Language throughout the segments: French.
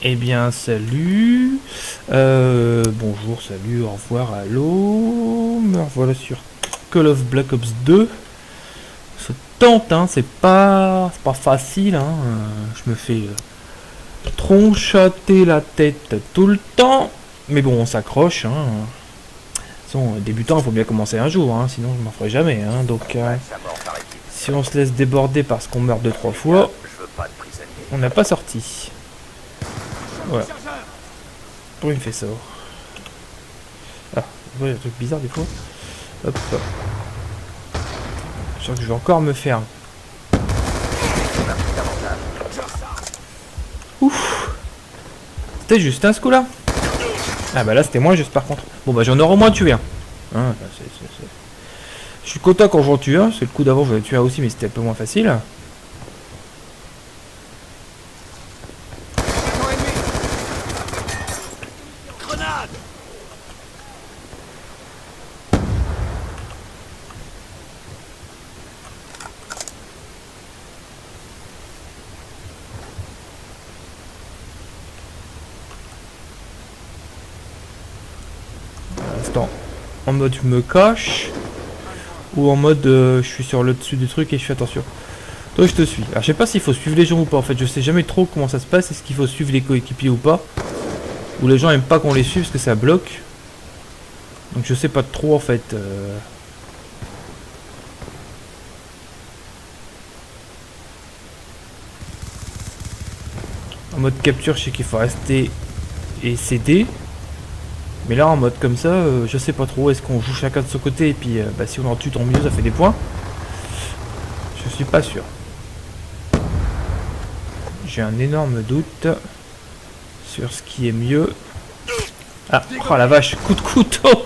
Eh bien, salut. Bonjour, salut, au revoir, allô. Me revoilà sur Call of Black Ops 2. Ça tente, hein, c'est pas facile, hein. Je me fais tronchater la tête tout le temps. Mais bon, on s'accroche, hein. De toute façon, débutant, il faut bien commencer un jour, hein, sinon je m'en ferai jamais, hein. Donc, si on se laisse déborder parce qu'on meurt 2-3 fois, on n'a pas sorti. Voilà. Pourquoi il me fait ça? Ah, il y a des trucs bizarres des fois. Hop. Je sens que je vais encore me faire. Ouf. C'était juste un ce coup là. Ah bah là c'était moins juste par contre. Bon bah j'en aurai au moins tué un. Hein, je suis content quand j'en tue un. C'est le coup d'avant j'en ai tué un aussi mais c'était un peu moins facile. En mode je me cache ou en mode je suis sur le dessus du truc et je fais attention. Toi je te suis. Alors je sais pas s'il faut suivre les gens ou pas en fait, je sais jamais trop comment ça se passe, est-ce qu'il faut suivre les coéquipiers ou pas. Ou les gens aiment pas qu'on les suive parce que ça bloque. Donc je sais pas trop en fait. En mode capture je sais qu'il faut rester et céder. Mais là en mode comme ça, je sais pas trop, est-ce qu'on joue chacun de son côté et puis bah, si on en tue tant mieux, ça fait des points. Je suis pas sûr. J'ai un énorme doute sur ce qui est mieux. Ah, oh la vache, coup de couteau.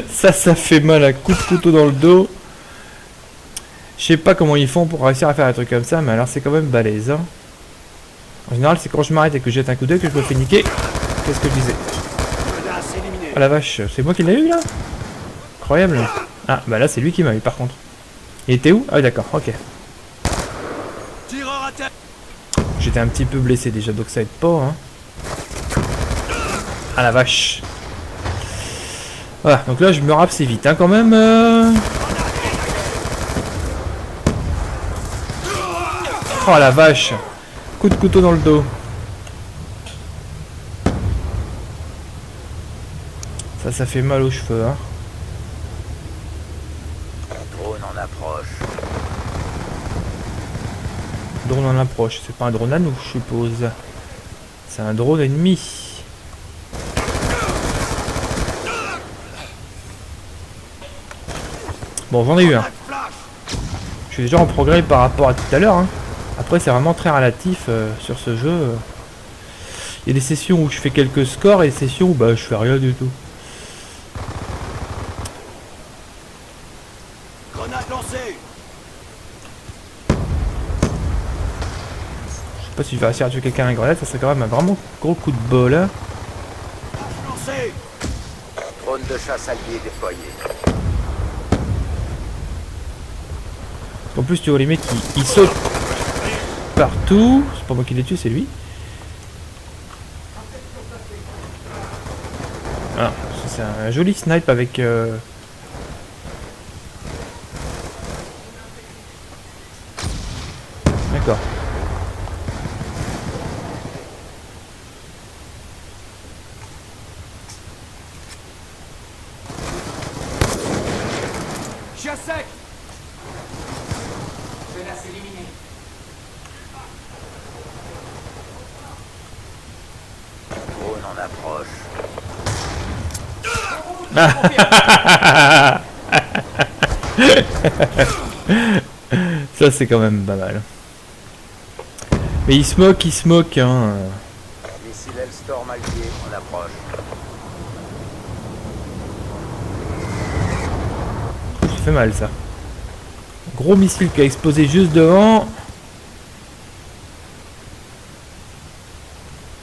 Ça fait mal à coup de couteau dans le dos. Je sais pas comment ils font pour réussir à faire un truc comme ça, mais alors c'est quand même balèze. Hein. En général, c'est quand je m'arrête et que je jette un coup d'œil que je me fais niquer. Qu'est-ce que je disais? Oh la vache, c'est moi qui l'ai eu là? Incroyable. Ah, bah là c'est lui qui m'a eu par contre. Il était où? Ah oui d'accord, ok. J'étais un petit peu blessé déjà, donc ça aide pas. Hein. Ah la vache. Voilà, donc là je me rappe assez vite hein, quand même. Oh la vache. Coup de couteau dans le dos. Ça fait mal aux cheveux. Hein. Drone en approche. Drone en approche. C'est pas un drone à nous, je suppose. C'est un drone ennemi. Bon, j'en ai eu un. Je suis déjà en progrès par rapport à tout à l'heure. Hein. Après, c'est vraiment très relatif sur ce jeu. Il y a des sessions où je fais quelques scores et des sessions où bah, je fais rien du tout. Grenade lancée. Je sais pas si je vais réussir à tuer quelqu'un à la grenade, ça serait quand même un vraiment gros coup de bol. Hein. Lancé. Drone de chasse allié déployé. En plus, tu vois les mecs qui sautent partout. C'est pas moi qui l'ai tué, c'est lui. Ah, c'est un joli snipe avec... D'accord. Chien sec. Menace éliminée. Drone en approche. Ça c'est quand même pas mal. Mais il se moque hein. Missile Hellstorm allié en approche. Ça fait mal ça. Gros missile qui a explosé juste devant.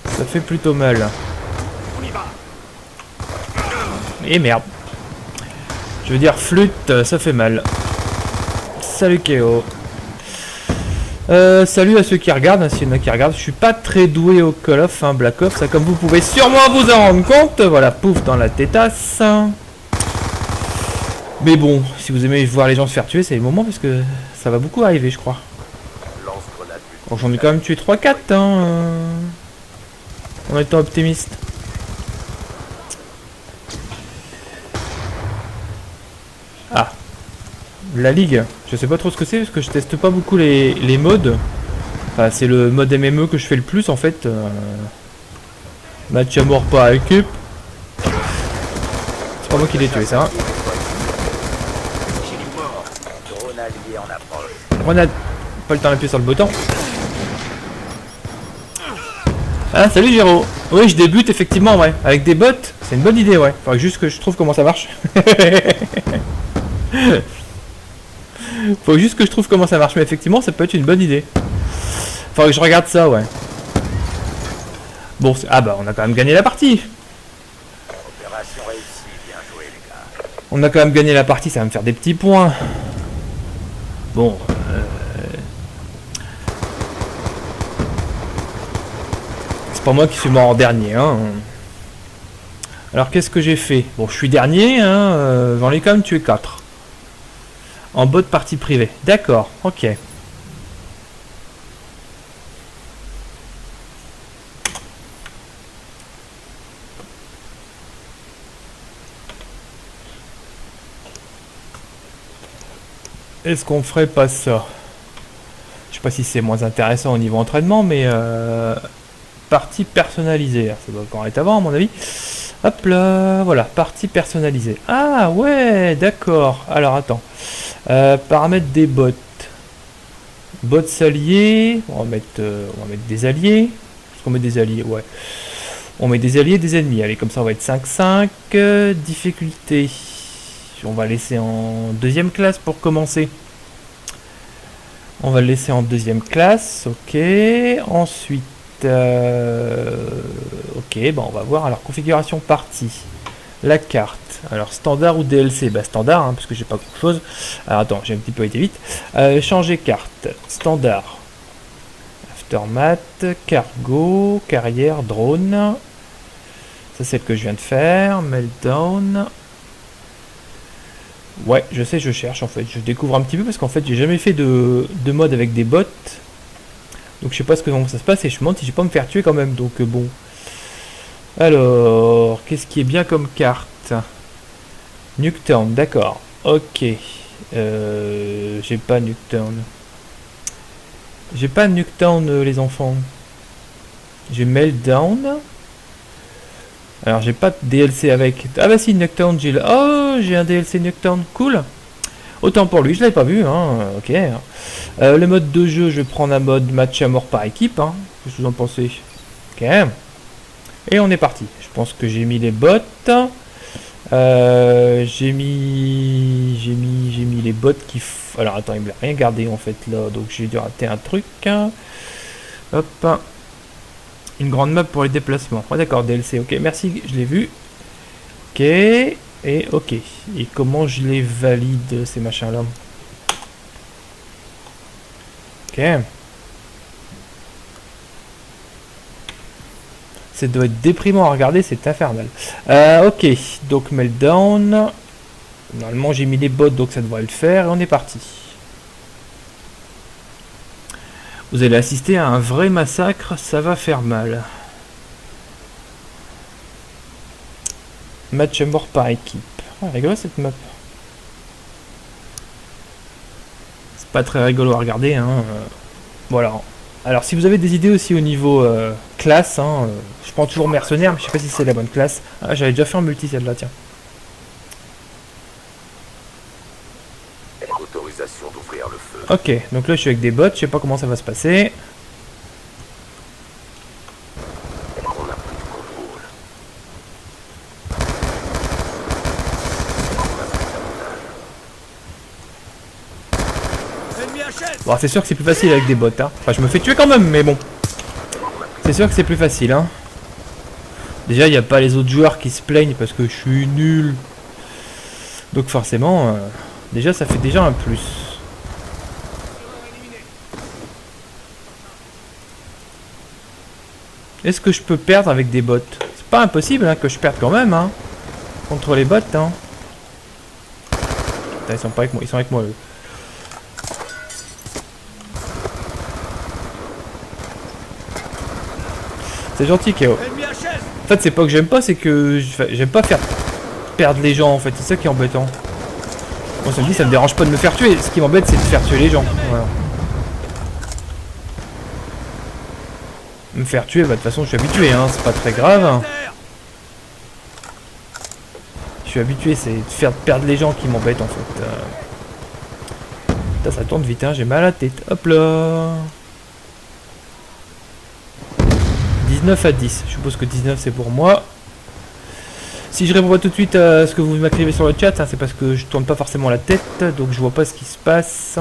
Ça fait plutôt mal. On y va. Et merde. Je veux dire flûte, ça fait mal. Salut Kéo. Salut à ceux qui regardent, hein, s'il y en a qui regardent. Je suis pas très doué au Call of, hein, Black Ops, ça, comme vous pouvez sûrement vous en rendre compte. Voilà, pouf, dans la tétasse. Mais bon, si vous aimez voir les gens se faire tuer, c'est le moment parce que ça va beaucoup arriver, je crois. Lance-grenade Bon, j'en ai quand même tué 3-4, hein, en étant optimiste. Ah, la ligue, je sais pas trop ce que c'est parce que je teste pas beaucoup les modes. Enfin, c'est le mode MME que je fais le plus en fait. Match à mort par équipe. C'est pas moi qui l'ai tué ça. Hein. drone allié en approche. Grenade. Pas le temps d'appuyer sur le bouton. Ah salut Géraud. Oui je débute effectivement ouais. Avec des bots, c'est une bonne idée ouais. Faudrait juste que je trouve comment ça marche. Faut juste que je trouve comment ça marche, mais effectivement ça peut être une bonne idée. Faudrait que je regarde ça ouais. Bon ah bah on a quand même gagné la partie. Opération réussie, bien joué les gars. On a quand même gagné la partie, ça va me faire des petits points. Bon c'est pas moi qui suis mort en dernier hein. Alors qu'est-ce que j'ai fait? Bon je suis dernier hein, j'en ai quand même tué 4. En bot partie privée. D'accord, ok. Est-ce qu'on ferait pas ça? Je sais pas si c'est moins intéressant au niveau entraînement, mais partie personnalisée. Ça doit encore être avant à mon avis. Hop là, voilà, partie personnalisée. Ah ouais, d'accord. Alors attends. Paramètres des bots. Bots alliés. On va mettre des alliés. Est-ce qu'on met des alliés? Ouais. On met des alliés et des ennemis. Allez, comme ça on va être 5-5. Difficulté. On va laisser en deuxième classe pour commencer. On va le laisser en deuxième classe. Ok. Ensuite. Ok, bon, on va voir. Alors, configuration partie. La carte. Alors, standard ou DLC? Bah, standard, hein, parce que j'ai pas grand chose. Alors, attends, j'ai un petit peu été vite. Changer carte. Standard. Aftermath. Cargo. Carrière. Drone. Ça, c'est celle que je viens de faire. Meltdown. Ouais, je sais, je cherche en fait. Je découvre un petit peu parce qu'en fait, j'ai jamais fait de mode avec des bots. Donc, je sais pas comment ça se passe et je me demande si je vais pas me faire tuer quand même. Donc, bon. Alors, qu'est-ce qui est bien comme carte? Nuketown, d'accord. Ok. J'ai pas Nuketown. J'ai pas Nuketown, les enfants. J'ai Meltdown. Alors j'ai pas de DLC avec. Ah bah si, Nuketown, j'ai un DLC Nuketown, cool. Autant pour lui, je l'avais pas vu, hein. Ok. Le mode de jeu, je vais prendre un mode match à mort par équipe, hein. Qu'est-ce que vous en pensez? Ok. Et on est parti. Je pense que j'ai mis les bots. J'ai mis les bots qui. Alors attends, il me l'a rien gardé en fait là, donc j'ai dû rater un truc. Hop. Une grande map pour les déplacements. Oh, d'accord, DLC, ok, merci, je l'ai vu. Ok, et ok. Et comment je les valide, ces machins-là? Ok. Ça doit être déprimant à regarder, c'est infernal. Ok, donc Meltdown. Normalement, j'ai mis les bots, donc ça devrait le faire. Et on est parti. Vous allez assister à un vrai massacre, ça va faire mal. Match à mort par équipe. Ah, rigolo cette map. C'est pas très rigolo à regarder, hein. Voilà. Alors si vous avez des idées aussi au niveau classe, hein, je prends toujours mercenaire, mais je sais pas si c'est la bonne classe. Ah, j'avais déjà fait en multi celle-là, tiens. Autorisation d'ouvrir le feu. Ok, donc là je suis avec des bots, je sais pas comment ça va se passer. On a pris le contrôle. Bon, c'est sûr que c'est plus facile avec des bots, hein. Enfin, je me fais tuer quand même, mais bon. C'est sûr que c'est plus facile, hein. Déjà, il n'y a pas les autres joueurs qui se plaignent parce que je suis nul. Donc forcément, déjà ça fait déjà un plus. Est-ce que je peux perdre avec des bots? C'est pas impossible hein, que je perde quand même hein, contre les bots. Hein. Putain, ils sont pas avec moi, ils sont avec moi eux. C'est gentil Kéo. En fait c'est pas que j'aime pas, c'est que j'aime pas faire perdre les gens en fait, c'est ça qui est embêtant. Moi ça me dit ça me dérange pas de me faire tuer, ce qui m'embête c'est de faire tuer les gens. Voilà. Me faire tuer, bah de toute façon je suis habitué hein, c'est pas très grave. Je suis habitué, c'est de faire perdre les gens qui m'embêtent en fait. Putain, ça tourne vite hein, j'ai mal à la tête. Hop là. 19 à 10, je suppose que 19 c'est pour moi. Si je réponds pas tout de suite à ce que vous m'écrivez sur le chat, hein, c'est parce que je tourne pas forcément la tête, donc je vois pas ce qui se passe.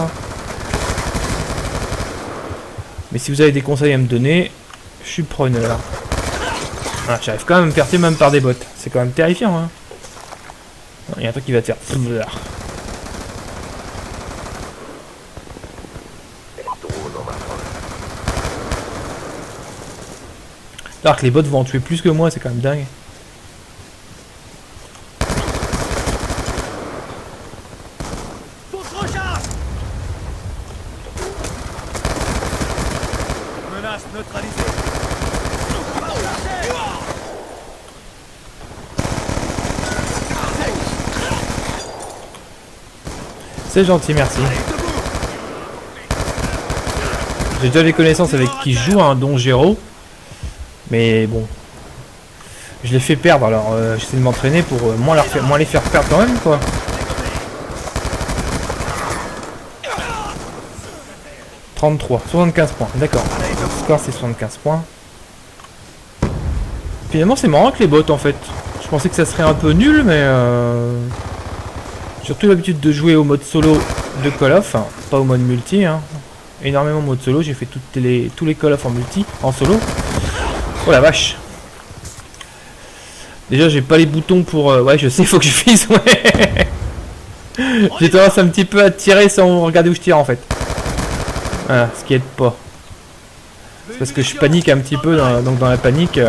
Mais si vous avez des conseils à me donner, je suis preneur. Ah, j'arrive quand même à me faire tuer même par des bots, c'est quand même terrifiant. Hein. Il y a un truc qui va te faire... Alors que les bots vont en tuer plus que moi, c'est quand même dingue. Menace neutralisée. C'est gentil, merci. J'ai déjà des connaissances avec qui jouent à un Don Géro. Mais bon. Je les fais perdre, alors j'essaie de m'entraîner pour moins les faire perdre quand même, quoi. « 33, 75 points, d'accord. Le score c'est 75 points. Finalement c'est marrant avec les bots en fait. Je pensais que ça serait un peu nul, mais j'ai surtout l'habitude de jouer au mode solo de Call of, hein, pas au mode multi. Hein. Énormément de mode solo, j'ai fait tous les Call of en multi, en solo. Oh la vache. Déjà j'ai pas les boutons pour... ouais je sais, faut que je vise, ouais. J'ai tendance un petit peu à tirer sans regarder où je tire en fait. Voilà, ce qui aide pas. C'est parce que je panique un petit peu, donc dans la panique...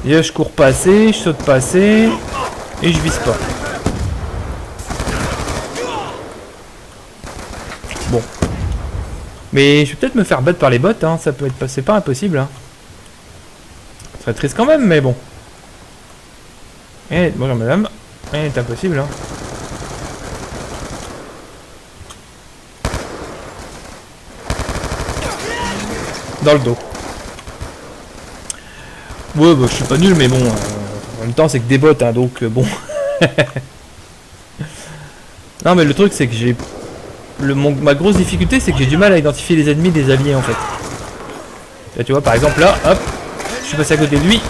Déjà je cours pas assez, je saute pas assez, et je vise pas. Bon. Mais je vais peut-être me faire battre par les bots, hein, ça peut être... c'est pas impossible. Hein. Ce serait triste quand même, mais bon. Eh, bonjour madame. Eh, c'est impossible, hein. Dans le dos. Ouais, bah je suis pas nul, mais bon, en même temps c'est que des bots, hein, donc bon. Non, mais le truc c'est que j'ai... ma grosse difficulté c'est que j'ai du mal à identifier les ennemis des alliés en fait. Là tu vois, par exemple là, hop, je suis passé à côté de lui,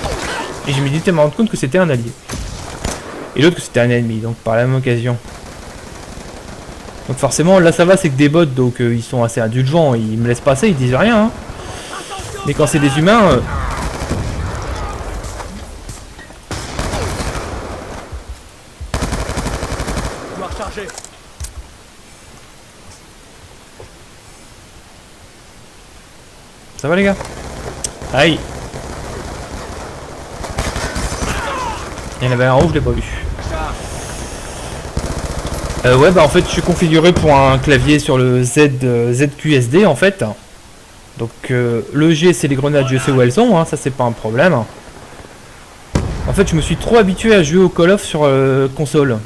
et je me dis, me rendre compte que c'était un allié. Et l'autre que c'était un ennemi, donc par la même occasion. Donc forcément, là ça va, c'est que des bots, donc ils sont assez indulgents, ils me laissent passer, ils disent rien. Hein. Mais quand c'est des humains... Ça va les gars? Aïe. Il y en avait un en haut, je l'ai pas vu. Ouais bah en fait je suis configuré pour un clavier sur le ZQSD en fait. Donc le G c'est les grenades, je sais où elles sont, hein, ça c'est pas un problème. En fait je me suis trop habitué à jouer au Call of sur console.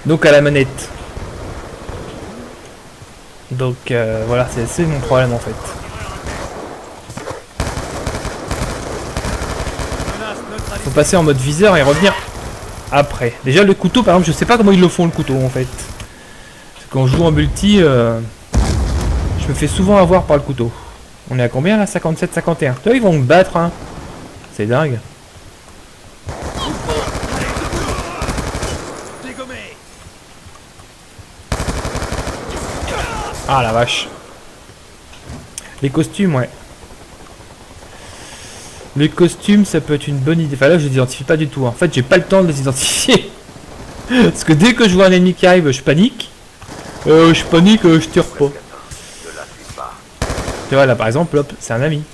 Donc à la manette. Donc voilà, c'est mon problème en fait. Faut passer en mode viseur et revenir après. Déjà le couteau par exemple, je sais pas comment ils le font le couteau en fait. Parce que quand je joue en multi, je me fais souvent avoir par le couteau. On est à combien là? 57, 51. Tu vois, ils vont me battre hein. C'est dingue. Ah la vache. Les costumes, ouais. Les costumes, ça peut être une bonne idée. Enfin là, je les identifie pas du tout. En fait, j'ai pas le temps de les identifier. Parce que dès que je vois un ennemi qui arrive, je panique. Je tire pas. Tu vois, là par exemple, hop, c'est un ami.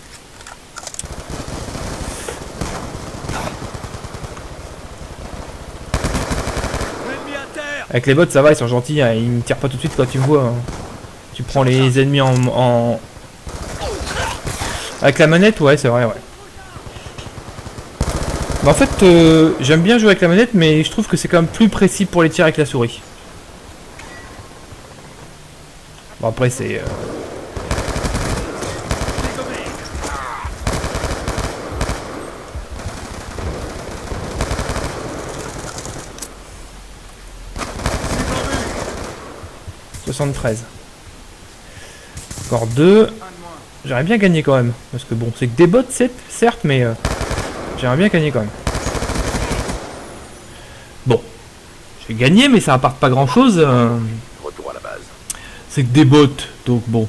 Ennemi à terre. Avec les bots, ça va, ils sont gentils, hein, ils ne tirent pas tout de suite quand tu me vois. Hein. Tu prends les ennemis en... Avec la manette, ouais, c'est vrai, ouais. Bah, en fait, j'aime bien jouer avec la manette, mais je trouve que c'est quand même plus précis pour les tirs avec la souris. Bon, après, c'est... Dégommé. 73. Encore 2. J'aimerais bien gagner quand même. Parce que bon, c'est que des bots, certes, mais j'aimerais bien gagner quand même. Bon. J'ai gagné, mais ça apporte pas grand chose. Retour à la base. C'est que des bots, donc bon.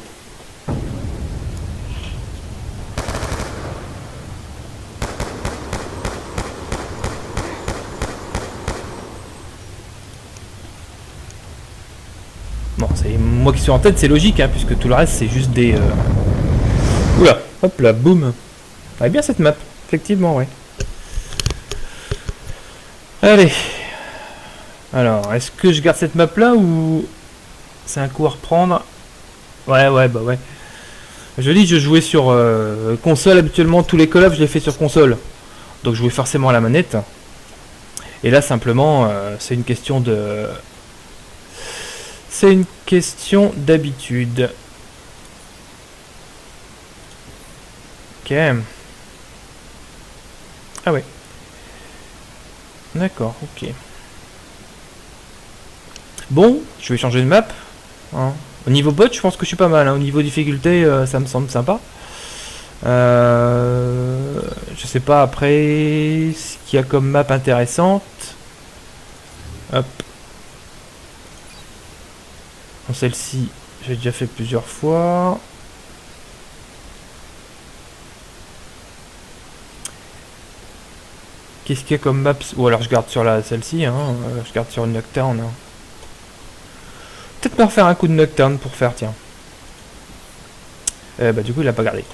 Bon, c'est moi qui suis en tête, c'est logique, hein, puisque tout le reste, c'est juste des... Oula, hop là, boum. Ouais, bien cette map, effectivement, ouais. Allez. Alors, est-ce que je garde cette map là ou c'est un coup à reprendre? Ouais, bah ouais. Je dis, je jouais sur console habituellement, tous les Call of je les fais sur console. Donc je jouais forcément à la manette. Et là simplement, c'est une question de... C'est une question d'habitude. Ok. Ah ouais. D'accord, ok. Bon, je vais changer de map. Hein. Au niveau bot, je pense que je suis pas mal. Hein. Au niveau difficulté, ça me semble sympa. Je sais pas après ce qu'il y a comme map intéressante. Hop. Bon, celle-ci, j'ai déjà fait plusieurs fois. Qu'est-ce qu'il y a comme map? Ou alors je garde sur celle-ci, hein. Je garde sur une Nocturne. Hein. Peut-être me refaire un coup de Nocturne pour faire, tiens. Bah du coup il a pas gardé.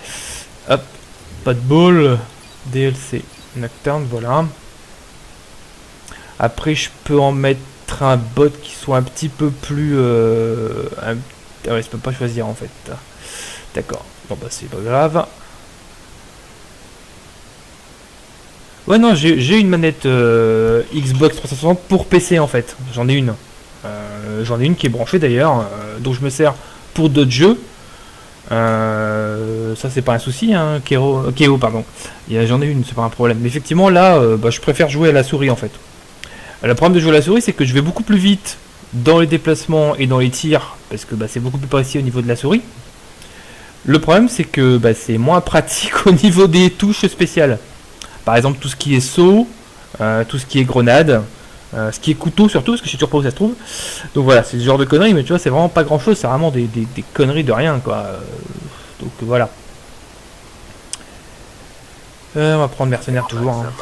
Hop, pas de ball. DLC Nocturne, voilà. Après je peux en mettre un bot qui soit un petit peu plus... Ah ouais, je peux pas choisir en fait. D'accord, bon bah c'est pas grave. Ouais non, j'ai une manette Xbox 360 pour PC en fait. J'en ai une. J'en ai une qui est branchée d'ailleurs, dont je me sers pour d'autres jeux. Ça c'est pas un souci, hein, Keo, pardon. J'en ai une, c'est pas un problème. Mais effectivement là, bah, je préfère jouer à la souris en fait. Le problème de jouer à la souris, c'est que je vais beaucoup plus vite dans les déplacements et dans les tirs, parce que bah, c'est beaucoup plus précis au niveau de la souris. Le problème c'est que bah, c'est moins pratique au niveau des touches spéciales. Par exemple tout ce qui est saut, tout ce qui est grenade, ce qui est couteau surtout, parce que je sais toujours pas où ça se trouve. Donc voilà, c'est ce genre de conneries, mais tu vois, c'est vraiment pas grand chose, c'est vraiment des conneries de rien, quoi. Donc voilà. On va prendre mercenaire toujours. Hein.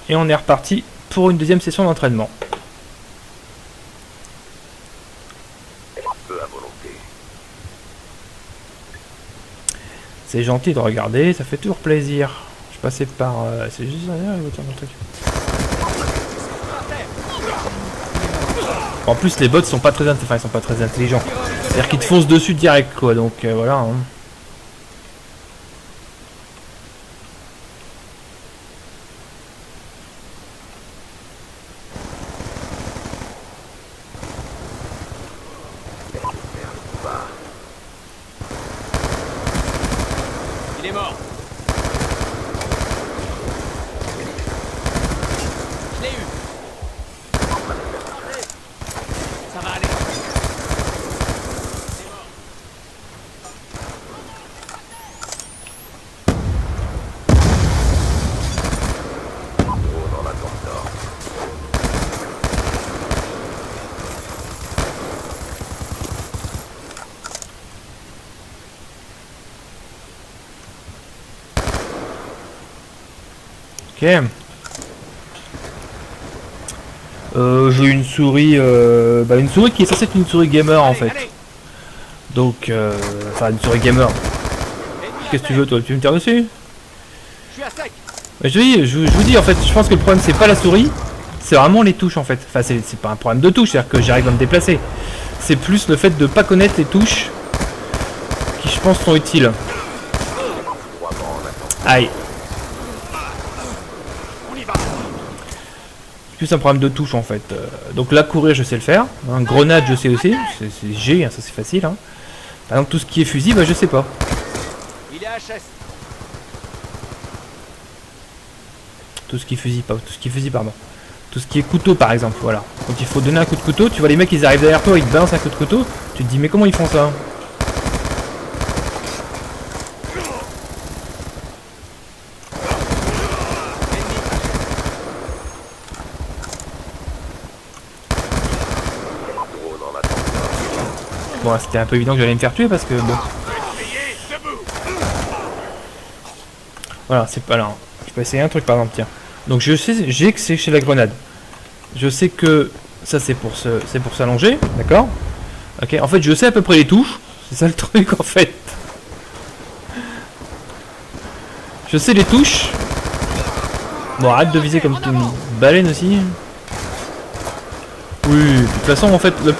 Et on est reparti pour une deuxième session d'entraînement. Peu à volonté. C'est gentil de regarder, ça fait toujours plaisir. Je passais par... c'est juste derrière, il va tirer mon truc. En plus les bots sont pas très ils sont pas très intelligents. C'est-à-dire qu'ils te foncent dessus direct quoi, donc voilà. Hein. Il est mort. Je l'ai eu. Ça va aller. Il est mort. Oh, dans la grande nord. Ok. J'ai une souris, une souris qui est censée être une souris gamer en fait. Donc, enfin une souris gamer. Qu'est-ce que tu veux toi? Tu veux me tirer dessus? Je suis à sec. Je vous dis en fait, je pense que le problème c'est pas la souris, c'est vraiment les touches en fait. Enfin c'est pas un problème de touche, c'est-à-dire que j'arrive à me déplacer. C'est plus le fait de pas connaître les touches qui je pense sont utiles. Aïe. On y va. C'est plus un problème de touche en fait. Donc là courir je sais le faire. Hein, grenade je sais aussi. C'est G, hein, ça c'est facile. Hein. Par exemple tout ce qui est fusil, bah je sais pas. Il est HS. Tout ce qui est fusil, pas tout ce qui est fusil pardon. Tout ce qui est couteau par exemple, voilà. Quand il faut donner un coup de couteau, tu vois les mecs ils arrivent derrière toi, ils te balancent un coup de couteau, tu te dis mais comment ils font ça? Bon là, c'était un peu évident que j'allais me faire tuer parce que bon. Voilà, c'est pas là. Je peux essayer un truc par exemple, tiens. Donc je sais, j'ai que c'est chez la grenade. Je sais que ça c'est pour s'allonger, d'accord? Ok, en fait je sais à peu près les touches, c'est ça le truc en fait. Je sais les touches. Bon arrête de viser comme une baleine aussi. Oui, de toute façon en fait le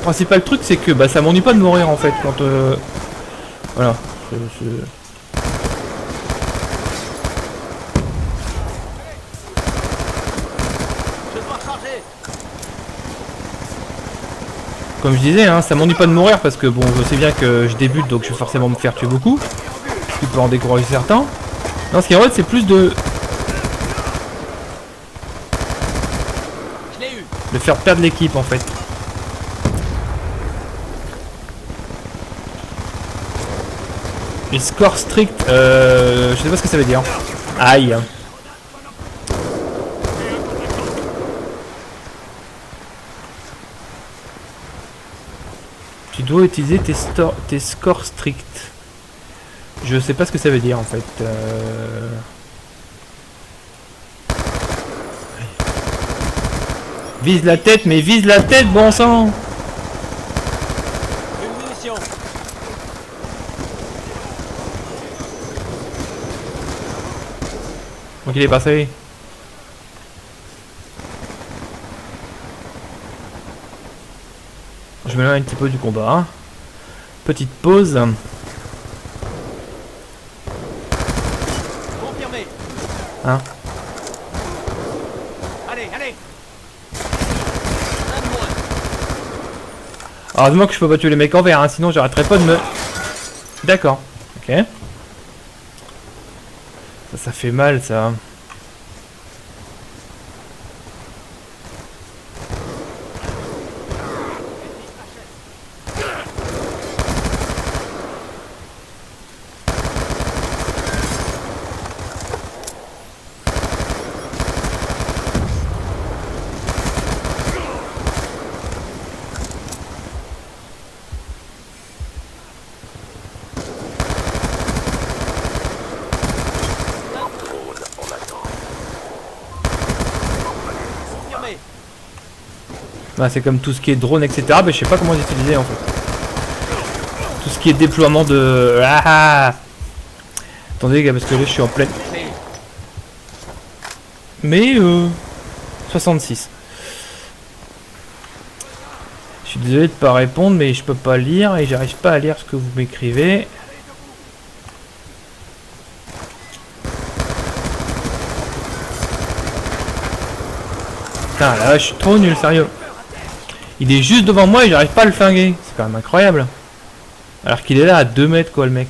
principal truc c'est que bah ça m'ennuie pas de mourir en fait quand voilà. Comme je disais, hein, ça m'ennuie pas de mourir parce que bon, je sais bien que je débute donc je vais forcément me faire tuer beaucoup. Tu peux en décourager certains. Non, ce qui est vrai, c'est plus de faire perdre l'équipe en fait. Les scores stricts, je sais pas ce que ça veut dire. Aïe. Tu dois utiliser tes scores stricts. Je sais pas ce que ça veut dire en fait. Vise la tête, mais vise la tête, bon sang! Une munition. Donc il est passé. Je me lève un petit peu du combat. Hein. Petite pause. Confirmé. Hein? Allez, allez. Un de moins. Heureusement que je peux pas tuer les mecs en vert, hein, sinon j'arrêterai pas de me... D'accord. Ok. Ça fait mal ça. Confirmé. Bah, c'est comme tout ce qui est drone, etc. Mais je sais pas comment les utiliser en fait. Tout ce qui est déploiement de... Ah, attendez les gars, parce que là je suis en pleine... Mais 66. Je suis désolé de pas répondre, mais je peux pas lire et j'arrive pas à lire ce que vous m'écrivez. Putain, là je suis trop nul, sérieux. Il est juste devant moi et j'arrive pas à le flinguer. C'est quand même incroyable. Alors qu'il est là à 2 mètres quoi le mec.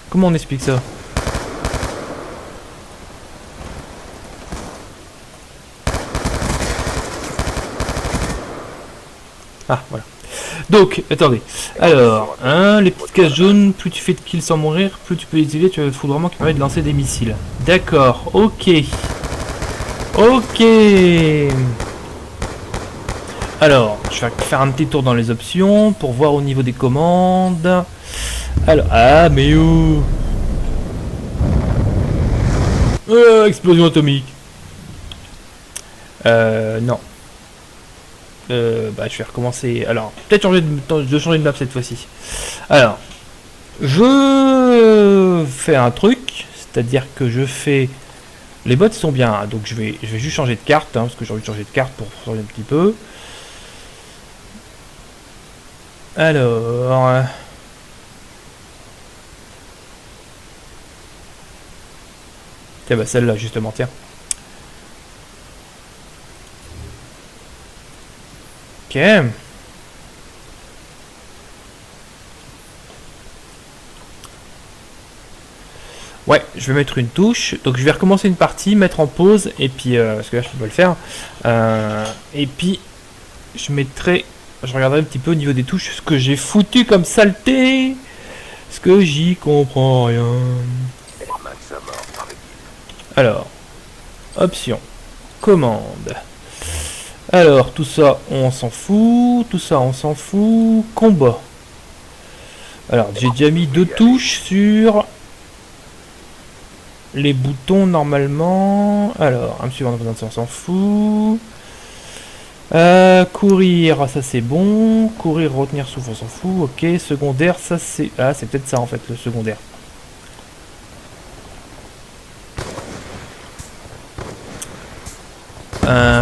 Comment on explique ça? Ah voilà. Donc, attendez. Alors, hein, les petites cases jaunes, plus tu fais de kills sans mourir, plus tu peux les utiliser, tu as le foudroiement qui permet de lancer des missiles. D'accord, ok. Ok. Alors, je vais faire un petit tour dans les options pour voir au niveau des commandes. Alors, ah mais où? Explosion atomique. Non. Bah, je vais recommencer. Alors, peut-être changer de map cette fois-ci. Alors, Je fais un truc, c'est-à-dire que je fais... Les bots sont bien, hein, donc je vais juste changer de carte, hein, parce que j'ai envie de changer de carte pour changer un petit peu. Alors... Tiens, bah celle-là, justement, tiens. Ok. Ouais, je vais mettre une touche. Donc je vais recommencer une partie, mettre en pause, et puis... parce que là, je peux pas le faire. Et puis, je mettrai... Je regarderai un petit peu au niveau des touches ce que j'ai foutu comme saleté. Parce que j'y comprends rien. Alors, option, commande. Alors, tout ça, on s'en fout. Tout ça, on s'en fout. Combat. Alors, j'ai déjà mis 2 touches sur les boutons normalement. Alors, un suivant, on s'en fout. Courir, ça c'est bon. Courir, retenir souffle, on s'en fout. Ok, secondaire, ça c'est... Ah, c'est peut-être ça en fait, le secondaire.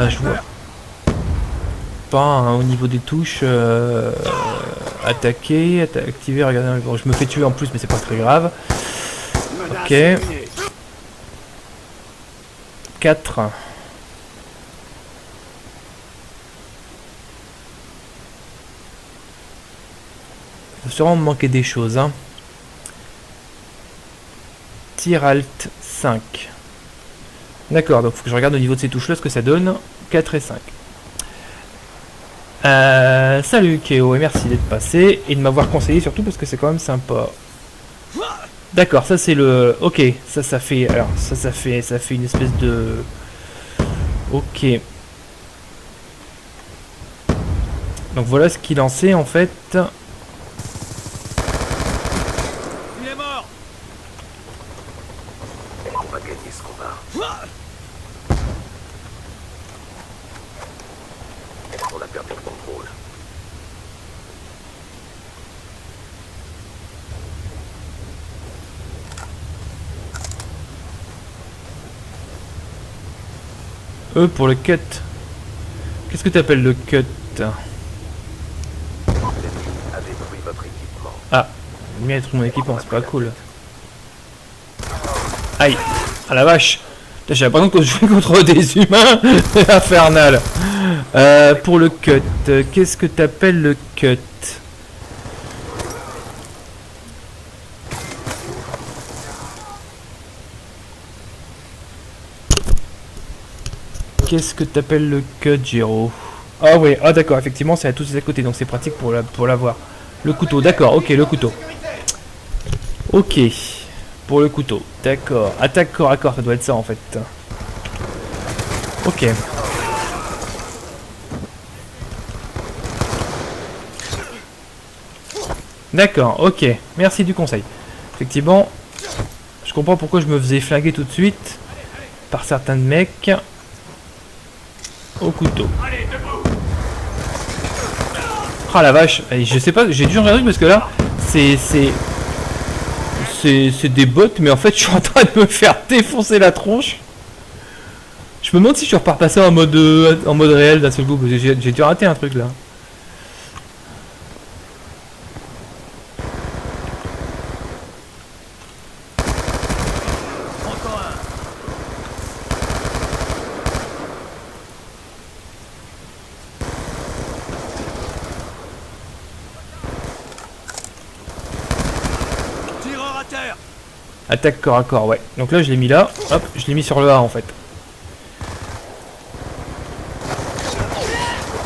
Je vois pas hein, au niveau des touches. Attaquer, activer, regarder. Bon, je me fais tuer en plus, mais c'est pas très grave. Ok. 4. Il va sûrement me manquer des choses. Hein. Tir Alt 5. D'accord, donc il faut que je regarde au niveau de ces touches là ce que ça donne. 4 et 5. Salut Kéo et merci d'être passé et de m'avoir conseillé surtout parce que c'est quand même sympa. D'accord, ça c'est le... Ok, ça fait... Alors, ça fait une espèce de... Ok. Donc voilà ce qu'il en sait en fait. Il est mort. On va gagner ce combat. On a perdu le contrôle. Pour le cut. Qu'est-ce que tu appelles le cut? Ah, il met mon équipement, c'est pas cool. Aïe, ah la vache. J'ai l'impression que je joue contre des humains. Infernal. Pour le cut, qu'est-ce que t'appelles le cut? Qu'est-ce que t'appelles le cut, Giro? Ah oui, ah d'accord, effectivement c'est à tous à côté, donc c'est pratique pour l'avoir. Le couteau, d'accord, ok, le couteau. Ok, pour le couteau, d'accord. Attaque corps à corps, ça doit être ça en fait. Ok. D'accord, ok, merci du conseil. Effectivement, je comprends pourquoi je me faisais flinguer tout de suite par certains mecs. Au couteau. Ah la vache, je sais pas, j'ai dû changer un truc parce que là, c'est des bots, mais en fait je suis en train de me faire défoncer la tronche. Je me demande si je suis reparti en mode réel d'un seul coup, parce que j'ai dû rater un truc là. Attaque corps à corps, ouais. Donc là, je l'ai mis là. Hop, je l'ai mis sur le A en fait.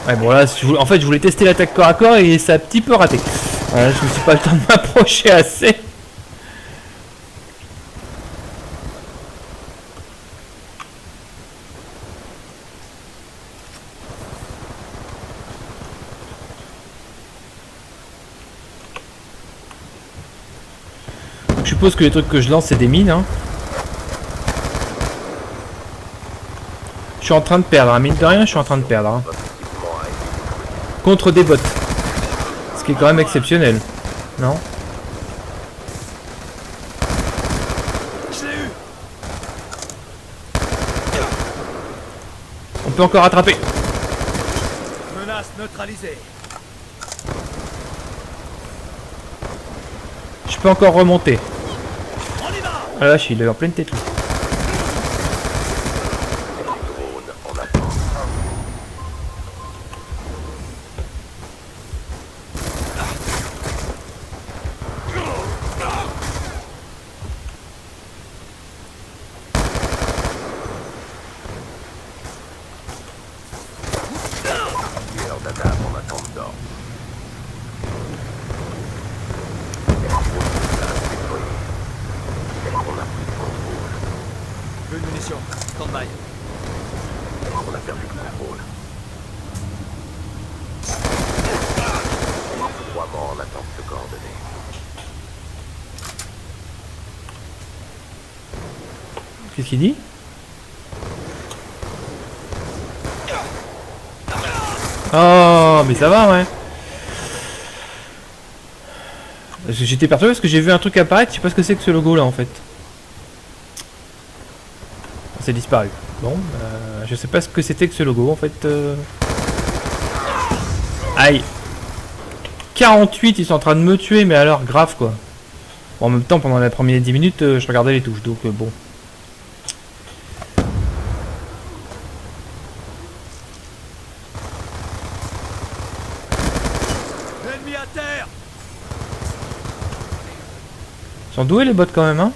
Ouais, bon là, en fait, je voulais tester l'attaque corps à corps et ça a un petit peu raté. Voilà, je me suis pas le temps de m'approcher assez. Je suppose que les trucs que je lance c'est des mines hein. Je suis en train de perdre, hein. Mine de rien je suis en train de perdre hein. Contre des bots. Ce qui est quand même exceptionnel. Non? Je l'ai eu. On peut encore attraper. Menace neutralisée. Je peux encore remonter. On y va. Ah la vache, il est en pleine tête. Lui. Drone en attente. Plusieurs d'Adam en attente d'ordre. On a pris le contrôle. Peu de munitions. Stand-by. On a perdu le contrôle. Foudroiement en attente de coordonnées. Qu'est-ce qu'il dit? Oh, mais ça va, ouais. Parce que j'étais perturbé parce que j'ai vu un truc apparaître, je sais pas ce que c'est que ce logo là en fait. C'est disparu. Bon, je sais pas ce que c'était que ce logo en fait. Aïe. 48, ils sont en train de me tuer, mais alors grave quoi. Bon, en même temps, pendant les premières 10 minutes, je regardais les touches, donc bon. Ennemi à terre. Ils sont doués les bots quand même, hein.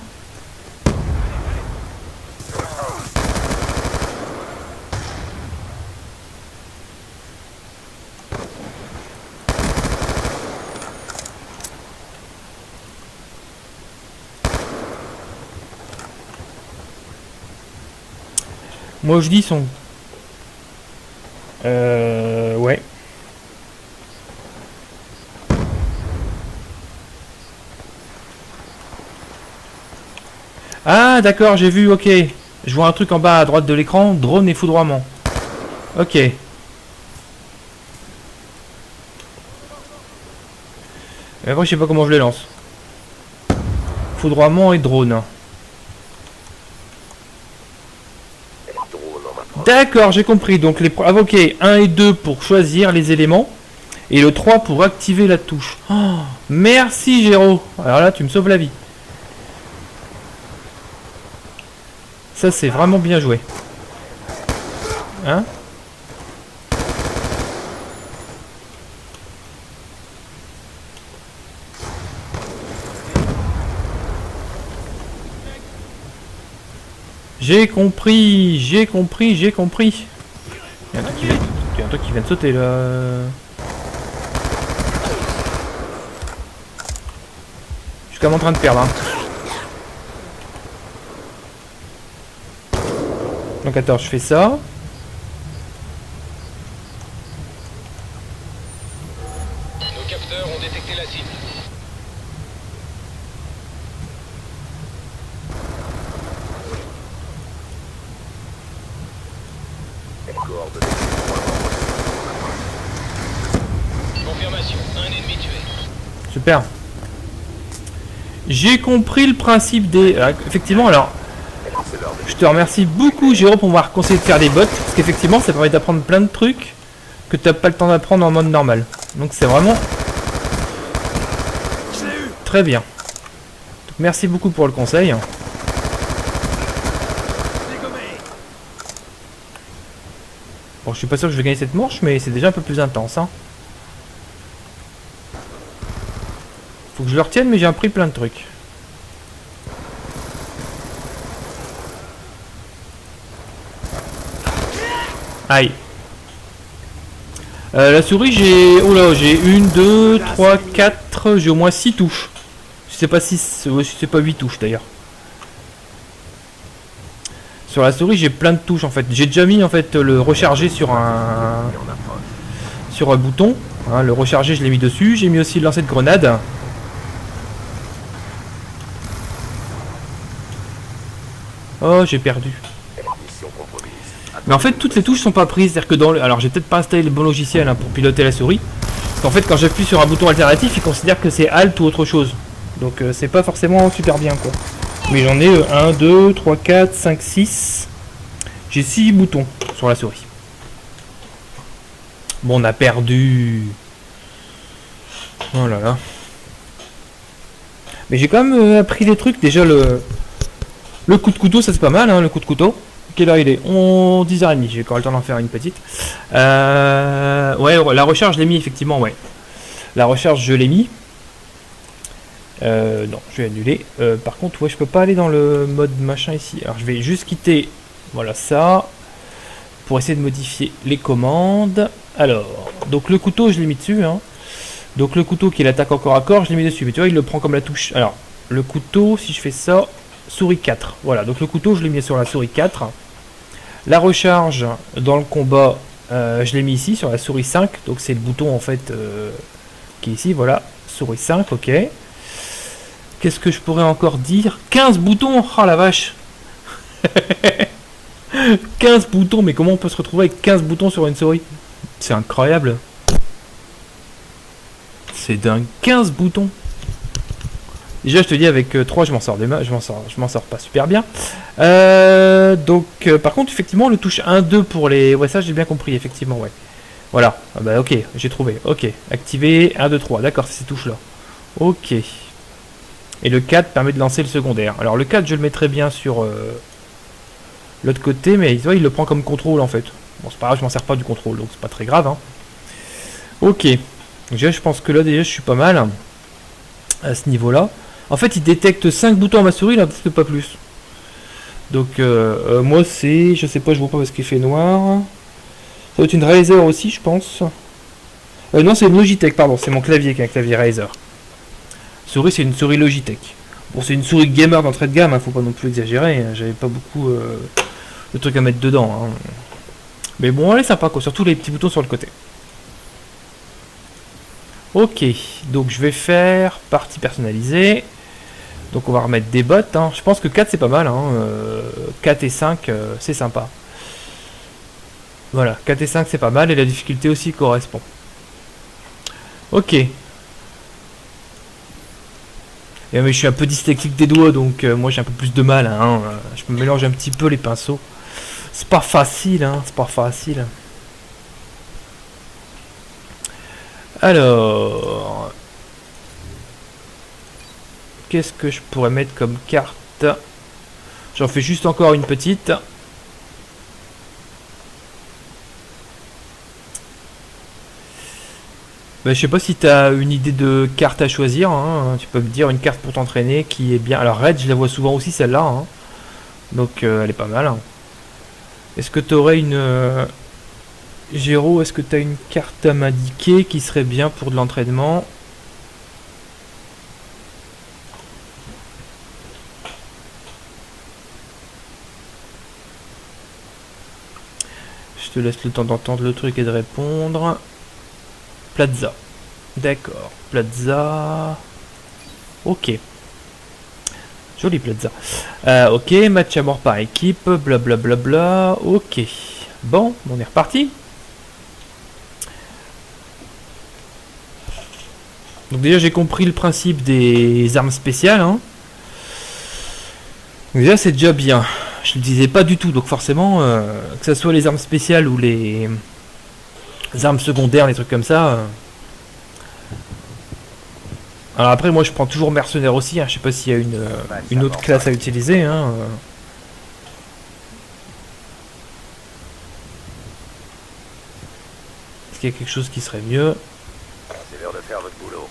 Moi je dis son. Ouais. Ah d'accord, j'ai vu, ok. Je vois un truc en bas à droite de l'écran, drone et foudroiement. Ok. Et après je sais pas comment je les lance. Foudroiement et drone. D'accord, j'ai compris. Donc les ok, 1 et 2 pour choisir les éléments. Et le 3 pour activer la touche. Oh, merci Géraud. Alors là, tu me sauves la vie. Ça, c'est vraiment bien joué. Hein? J'ai compris, j'ai compris, j'ai compris. Il y a un truc qui vient de sauter là. Je suis quand même en train de perdre. Hein. Donc attends, je fais ça. Nos capteurs ont détecté la cible. Confirmation, un ennemi tué. Super. J'ai compris le principe des... effectivement, alors... Je te remercie beaucoup, Géraud, pour m'avoir conseillé de faire des bots. Parce qu'effectivement, ça permet d'apprendre plein de trucs que tu n'as pas le temps d'apprendre en mode normal. Donc c'est vraiment... très bien. Donc, merci beaucoup pour le conseil. Bon, je suis pas sûr que je vais gagner cette manche, mais c'est déjà un peu plus intense. Hein. Faut que je le retienne, mais j'ai appris plein de trucs. Aïe. La souris, j'ai... oh là, j'ai 1, 2, 3, 4... j'ai au moins 6 touches. Si c'est pas 6... si c'est pas 8 touches d'ailleurs. Sur la souris, j'ai plein de touches en fait. J'ai déjà mis en fait le recharger sur un bouton. Hein, le recharger, je l'ai mis dessus. J'ai mis aussi le lancer de grenade. Oh, j'ai perdu. Mais en fait, toutes les touches sont pas prises. C'est-à-dire que dans le... alors, j'ai peut-être pas installé le bon logiciel hein, pour piloter la souris. Parce qu'en fait, quand j'appuie sur un bouton alternatif, il considère que c'est Alt ou autre chose. Donc, c'est pas forcément super bien quoi. Mais j'en ai 1, 2, 3, 4, 5, 6. J'ai 6 boutons sur la souris. Bon, on a perdu. Oh là là. Mais j'ai quand même appris des trucs. Déjà, le coup de couteau, ça c'est pas mal, hein, le coup de couteau. Quelle heure il est? 10h30, j'ai encore le temps d'en faire une petite. Ouais, la recharge, je l'ai mis, effectivement, ouais. La recharge, je l'ai mis. Non, je vais annuler. Par contre, ouais, je peux pas aller dans le mode machin ici. Alors, je vais juste quitter, voilà ça, pour essayer de modifier les commandes. Alors, donc le couteau, je l'ai mis dessus, hein. Donc le couteau qui est l'attaque au corps à corps, je l'ai mis dessus. Mais tu vois, il le prend comme la touche. Alors, le couteau, si je fais ça, souris 4. Voilà, donc le couteau, je l'ai mis sur la souris 4. La recharge dans le combat, je l'ai mis ici sur la souris 5. Donc c'est le bouton en fait qui est ici. Voilà, souris 5, ok. Qu'est-ce que je pourrais encore dire? 15 boutons. Oh la vache. 15 boutons, mais comment on peut se retrouver avec 15 boutons sur une souris? C'est incroyable. C'est dingue, 15 boutons. Déjà, je te dis, avec 3, je m'en sors pas super bien. Donc, par contre, effectivement, le touche 1, 2 pour les... Ouais, ça, j'ai bien compris, effectivement, ouais. Voilà, ah bah, ok, j'ai trouvé. Ok, activer 1, 2, 3. D'accord, c'est ces touches-là. Ok. Et le 4 permet de lancer le secondaire. Alors, le 4, je le mettrai bien sur l'autre côté, mais il le prend comme contrôle, en fait. Bon, c'est pas grave, je m'en sers pas du contrôle, donc c'est pas très grave, hein. Ok. Déjà, je pense que là, déjà, je suis pas mal à ce niveau-là. En fait, il détecte 5 boutons à ma souris, là, peut-être pas plus. Donc, moi, c'est... Je sais pas, je vois pas parce qu'il fait noir. Ça doit être une Razer aussi, je pense. Non, c'est une Logitech, pardon. C'est mon clavier qui est un clavier Razer. Souris, c'est une souris Logitech. Bon, c'est une souris gamer d'entrée de gamme, hein, faut pas non plus exagérer. Hein. J'avais pas beaucoup de trucs à mettre dedans. Hein. Mais bon, elle est sympa, quoi. Surtout les petits boutons sur le côté. Ok, donc je vais faire partie personnalisée. Donc on va remettre des bottes. Hein. Je pense que 4 c'est pas mal. Hein. 4 et 5 c'est sympa. Voilà, 4 et 5 c'est pas mal. Et la difficulté aussi correspond. Ok. Et mais je suis un peu dyslexique des doigts. Donc moi j'ai un peu plus de mal. Hein. Je me mélange un petit peu les pinceaux. C'est pas facile. Hein. C'est pas facile. Alors, qu'est-ce que je pourrais mettre comme carte? J'en fais juste encore une petite. Je sais pas si tu as une idée de carte à choisir. Hein. Tu peux me dire une carte pour t'entraîner qui est bien. Alors Red, je la vois souvent aussi celle-là. Hein. Donc elle est pas mal. Hein. Est-ce que tu aurais une... Géro, est-ce que tu as une carte à m'indiquer qui serait bien pour de l'entraînement? Je te laisse le temps d'entendre le truc et de répondre. Plaza. D'accord. Plaza. Ok. Joli Plaza. Ok, match à mort par équipe. Blablabla. Bla bla bla. Ok. Bon, on est reparti. Donc déjà j'ai compris le principe des armes spéciales. Hein. Donc déjà c'est déjà bien. Je le disais pas du tout. Donc forcément, que ce soit les armes spéciales ou les armes secondaires, les trucs comme ça. Alors après moi je prends toujours mercenaire aussi. Hein. Je sais pas s'il y a une autre classe à utiliser. Hein. Est-ce qu'il y a quelque chose qui serait mieux? C'est l'heure de faire votre boulot.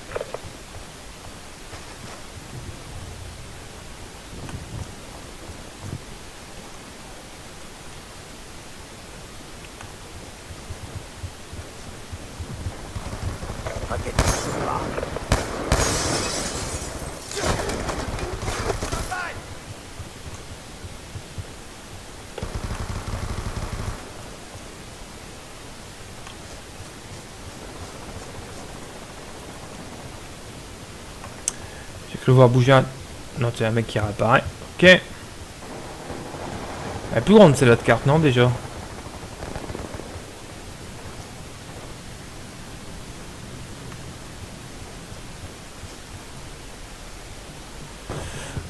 Je le voir bouger un... Non, c'est un mec qui réapparaît. Ok. Elle est plus grande celle-là de carte, non, déjà?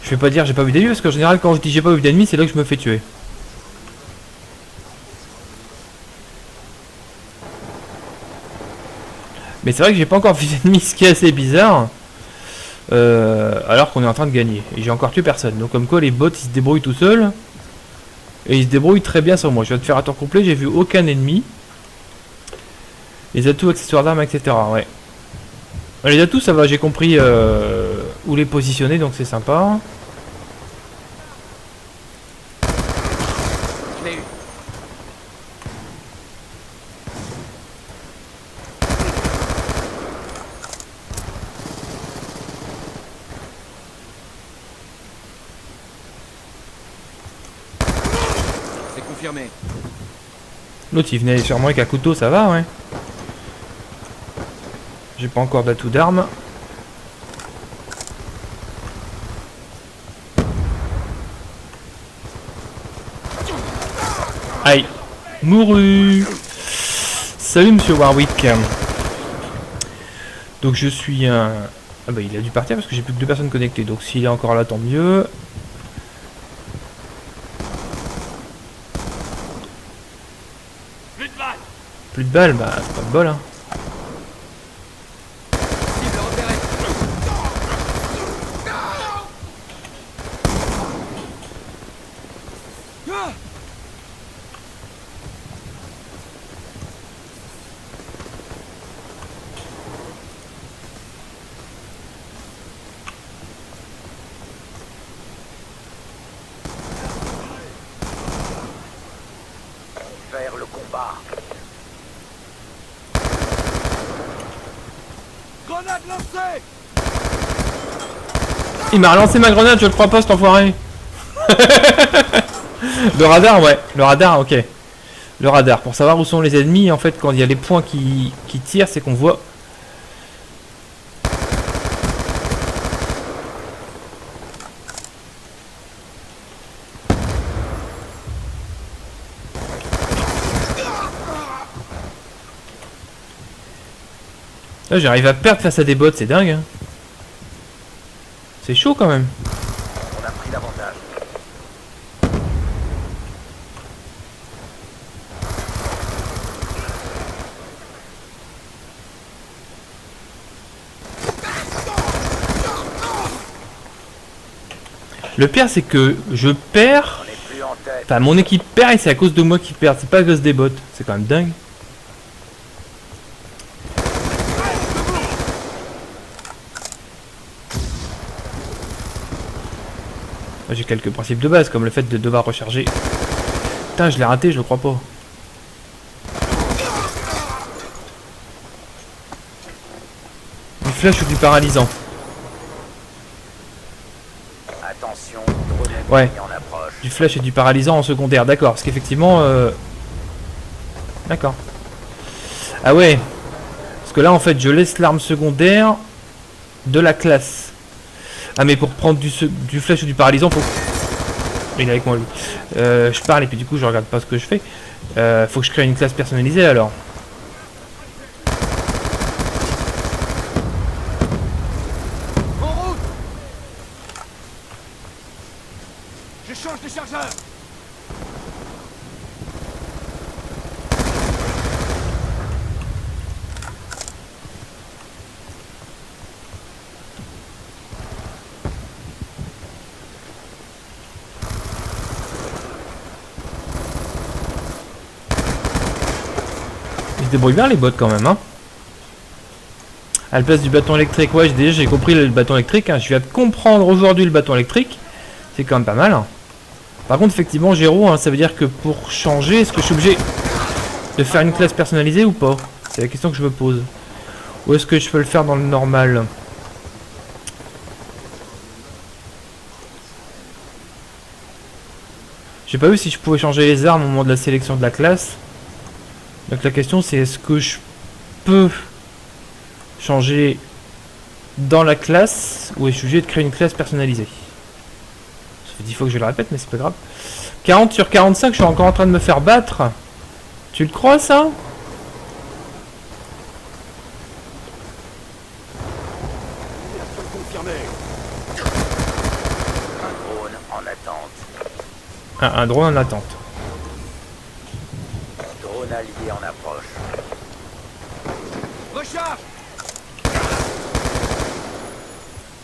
Je vais pas dire j'ai pas vu d'ennemis parce qu'en général quand je dis j'ai pas vu d'ennemis c'est là que je me fais tuer. Mais c'est vrai que j'ai pas encore vu d'ennemis, ce qui est assez bizarre. Alors qu'on est en train de gagner. Et j'ai encore tué personne. Donc comme quoi les bots ils se débrouillent tout seuls. Et ils se débrouillent très bien sur moi. Je viens de faire un tour complet, j'ai vu aucun ennemi. Les atouts, accessoires d'armes, etc. Ouais. Les atouts ça va, j'ai compris où les positionner donc c'est sympa. Je l'ai eu. C'est confirmé. L'autre il venait sur moi avec un couteau, ça va ouais. J'ai pas encore d'atout d'armes. Aïe. Mouru. Salut monsieur Warwick. Donc je suis un... Ah bah il a dû partir parce que j'ai plus que 2 personnes connectées. Donc s'il est encore là tant mieux. Plus de balles. Plus de balles, bah c'est pas de bol hein. Cible repérée. Ah. Vers le combat. Grenade lancée. Il m'a relancé ma grenade, je le crois pas cet enfoiré. Le radar, ouais. Le radar, ok. Le radar, pour savoir où sont les ennemis, en fait, quand il y a les points qui tirent, c'est qu'on voit... Là, j'arrive à perdre face à des bots, c'est dingue. Hein. C'est chaud quand même. On a pris l'avantage. Le pire, c'est que je perds... On n'est plus en tête. Enfin, mon équipe perd et c'est à cause de moi qui perd. C'est pas à cause des bots. C'est quand même dingue. J'ai quelques principes de base, comme le fait de devoir recharger. Putain, je l'ai raté, je le crois pas. Du flash ou du paralysant? Attention, drone ennemi Ouais. en approche. Du flash et du paralysant en secondaire, d'accord. Parce qu'effectivement... D'accord. Ah ouais. Parce que là, en fait, je laisse l'arme secondaire de la classe. Ah mais pour prendre du flash ou du paralysant, faut... Il est avec moi lui. Je parle et puis du coup je regarde pas ce que je fais. Faut que je crée une classe personnalisée alors. En route. Je change de chargeur. Ils se débrouillent bien les bots quand même hein. À la place du bâton électrique, ouais j'ai compris le bâton électrique hein. Je viens de comprendre aujourd'hui le bâton électrique. C'est quand même pas mal hein. Par contre effectivement Géro hein, ça veut dire que pour changer, est-ce que je suis obligé de faire une classe personnalisée ou pas? C'est la question que je me pose. Ou est-ce que je peux le faire dans le normal? J'ai pas vu si je pouvais changer les armes au moment de la sélection de la classe. Donc la question c'est est-ce que je peux changer dans la classe ou est-ce que je suis obligé de créer une classe personnalisée? Ça fait 10 fois que je le répète mais c'est pas grave. 40 sur 45, je suis encore en train de me faire battre. Tu le crois ça? en attente. Un drone en attente. Drone allié en approche. Recharge.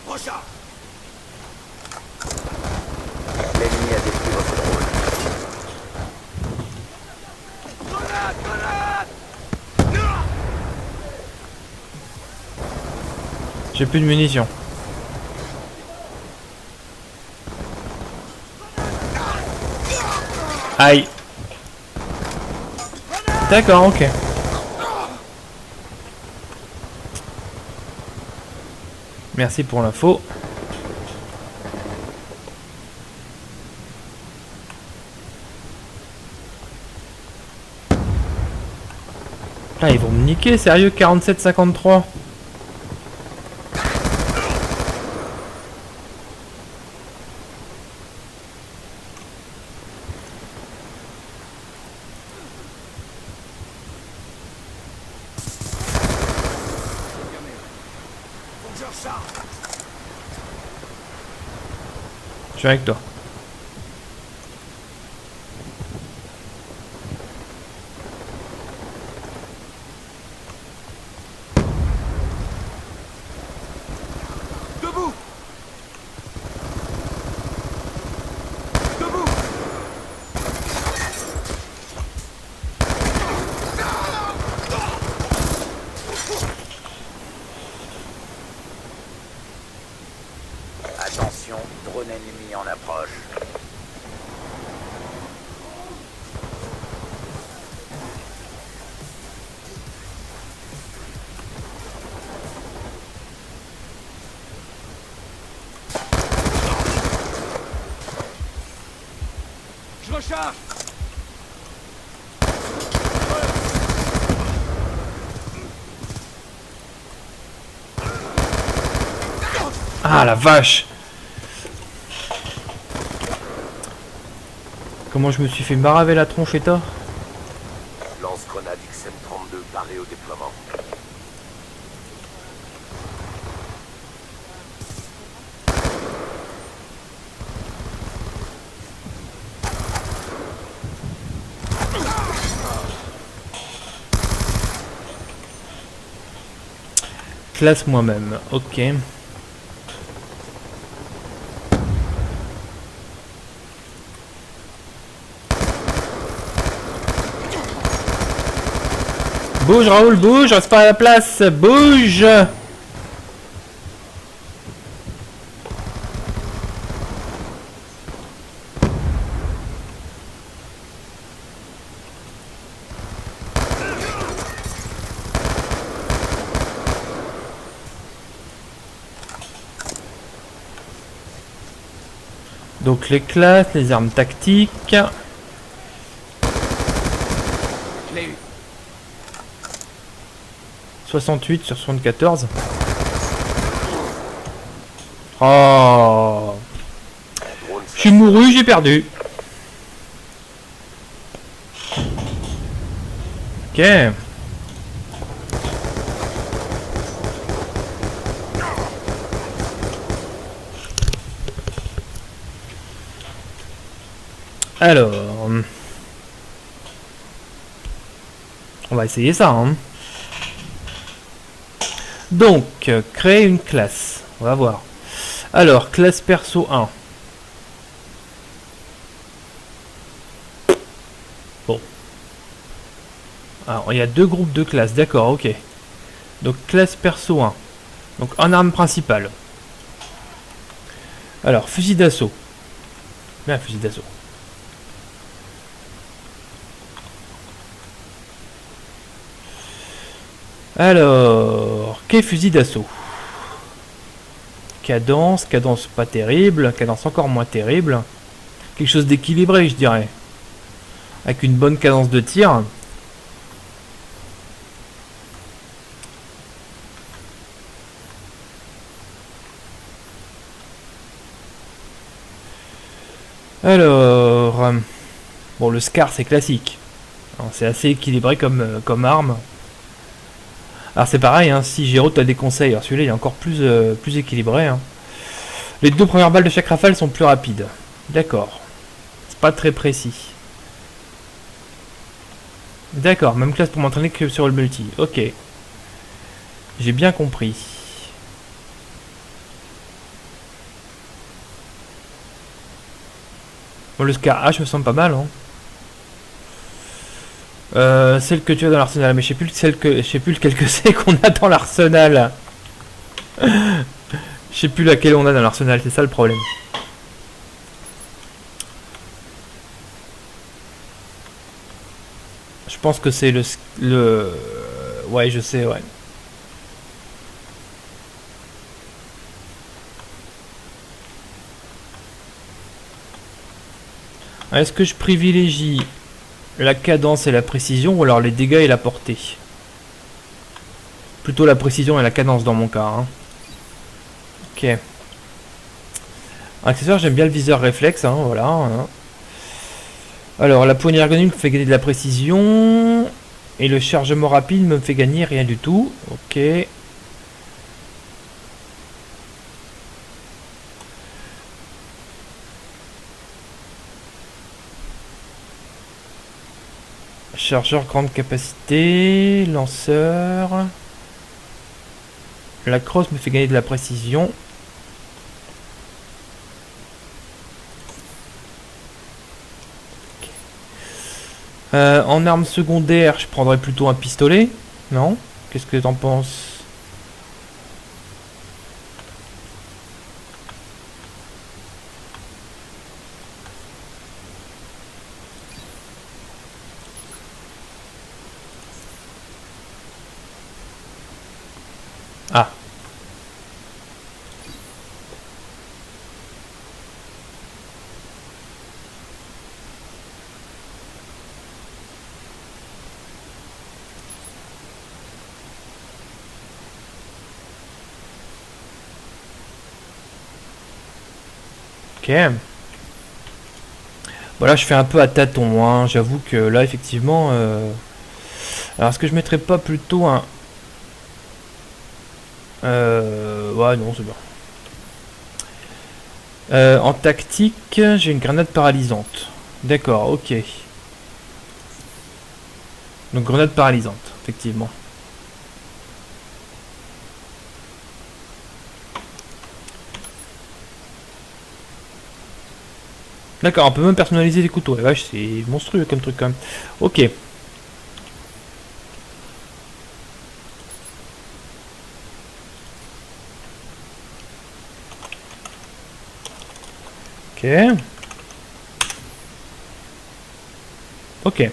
Recharge. L'ennemi a détruit votre drone. Grenade, grenade. J'ai plus de munitions. Aïe. D'accord, ok. Merci pour l'info. Là, ils vont me niquer, sérieux, 47-53. Faut que je recharge. Je suis avec toi. Debout. Debout. Attention, drone ennemi en approche. Je recharge. Ah la vache. Comment je me suis fait maraver la tronche et tort. Lance-grenade XM-32 paré au déploiement. Classe moi-même, ok. Bouge Raoul, bouge, reste pas à la place, bouge. Donc les classes, les armes tactiques. Je l'ai eu. 68 sur 74. Oh. Drone Je suis mouru, j'ai perdu. Ok. Alors, on va essayer ça, hein. Donc, créer une classe. On va voir. Alors, classe perso 1. Bon. Alors, il y a deux groupes de classes. D'accord, ok. Donc, classe perso 1. Donc, en arme principale. Alors, fusil d'assaut. Bien, fusil d'assaut. Alors, qu'est fusil d'assaut? Cadence, cadence pas terrible, cadence encore moins terrible. Quelque chose d'équilibré, je dirais. Avec une bonne cadence de tir. Alors, bon, le Scar c'est classique. C'est assez équilibré comme arme. Alors c'est pareil, hein, si Géraud t'as des conseils, alors celui-là il est encore plus équilibré. Hein. Les 2 premières balles de chaque rafale sont plus rapides. D'accord. C'est pas très précis. D'accord, même classe pour m'entraîner que sur le multi. Ok. J'ai bien compris. Bon, le Scar H me semble pas mal, hein. Celle que tu as dans l'arsenal, mais je sais plus lequel que c'est qu'on a dans l'arsenal. Je sais plus laquelle on a dans l'arsenal, c'est ça le problème. Je pense que c'est le... Ouais, je sais, ouais. Est-ce que je privilégie la cadence et la précision ou alors les dégâts et la portée? Plutôt la précision et la cadence dans mon cas, hein. Ok. Accessoire, j'aime bien le viseur réflexe, hein, voilà. Hein. Alors, la poignée ergonomique me fait gagner de la précision. Et le chargement rapide me fait gagner rien du tout. Ok. Chargeur grande capacité. Lanceur. La crosse me fait gagner de la précision. En arme secondaire, je prendrais plutôt un pistolet. Non? Qu'est-ce que t'en penses? Ah. Ok. Voilà, je fais un peu à tâtons, hein. J'avoue que là, effectivement... Alors, est-ce que je mettrais pas plutôt un... Ouais, non, c'est bien. En tactique, j'ai une grenade paralysante. D'accord, ok. Donc, grenade paralysante, effectivement. D'accord, on peut même personnaliser les couteaux. La vache, c'est monstrueux comme truc quand même. Ok. Ok. Ok.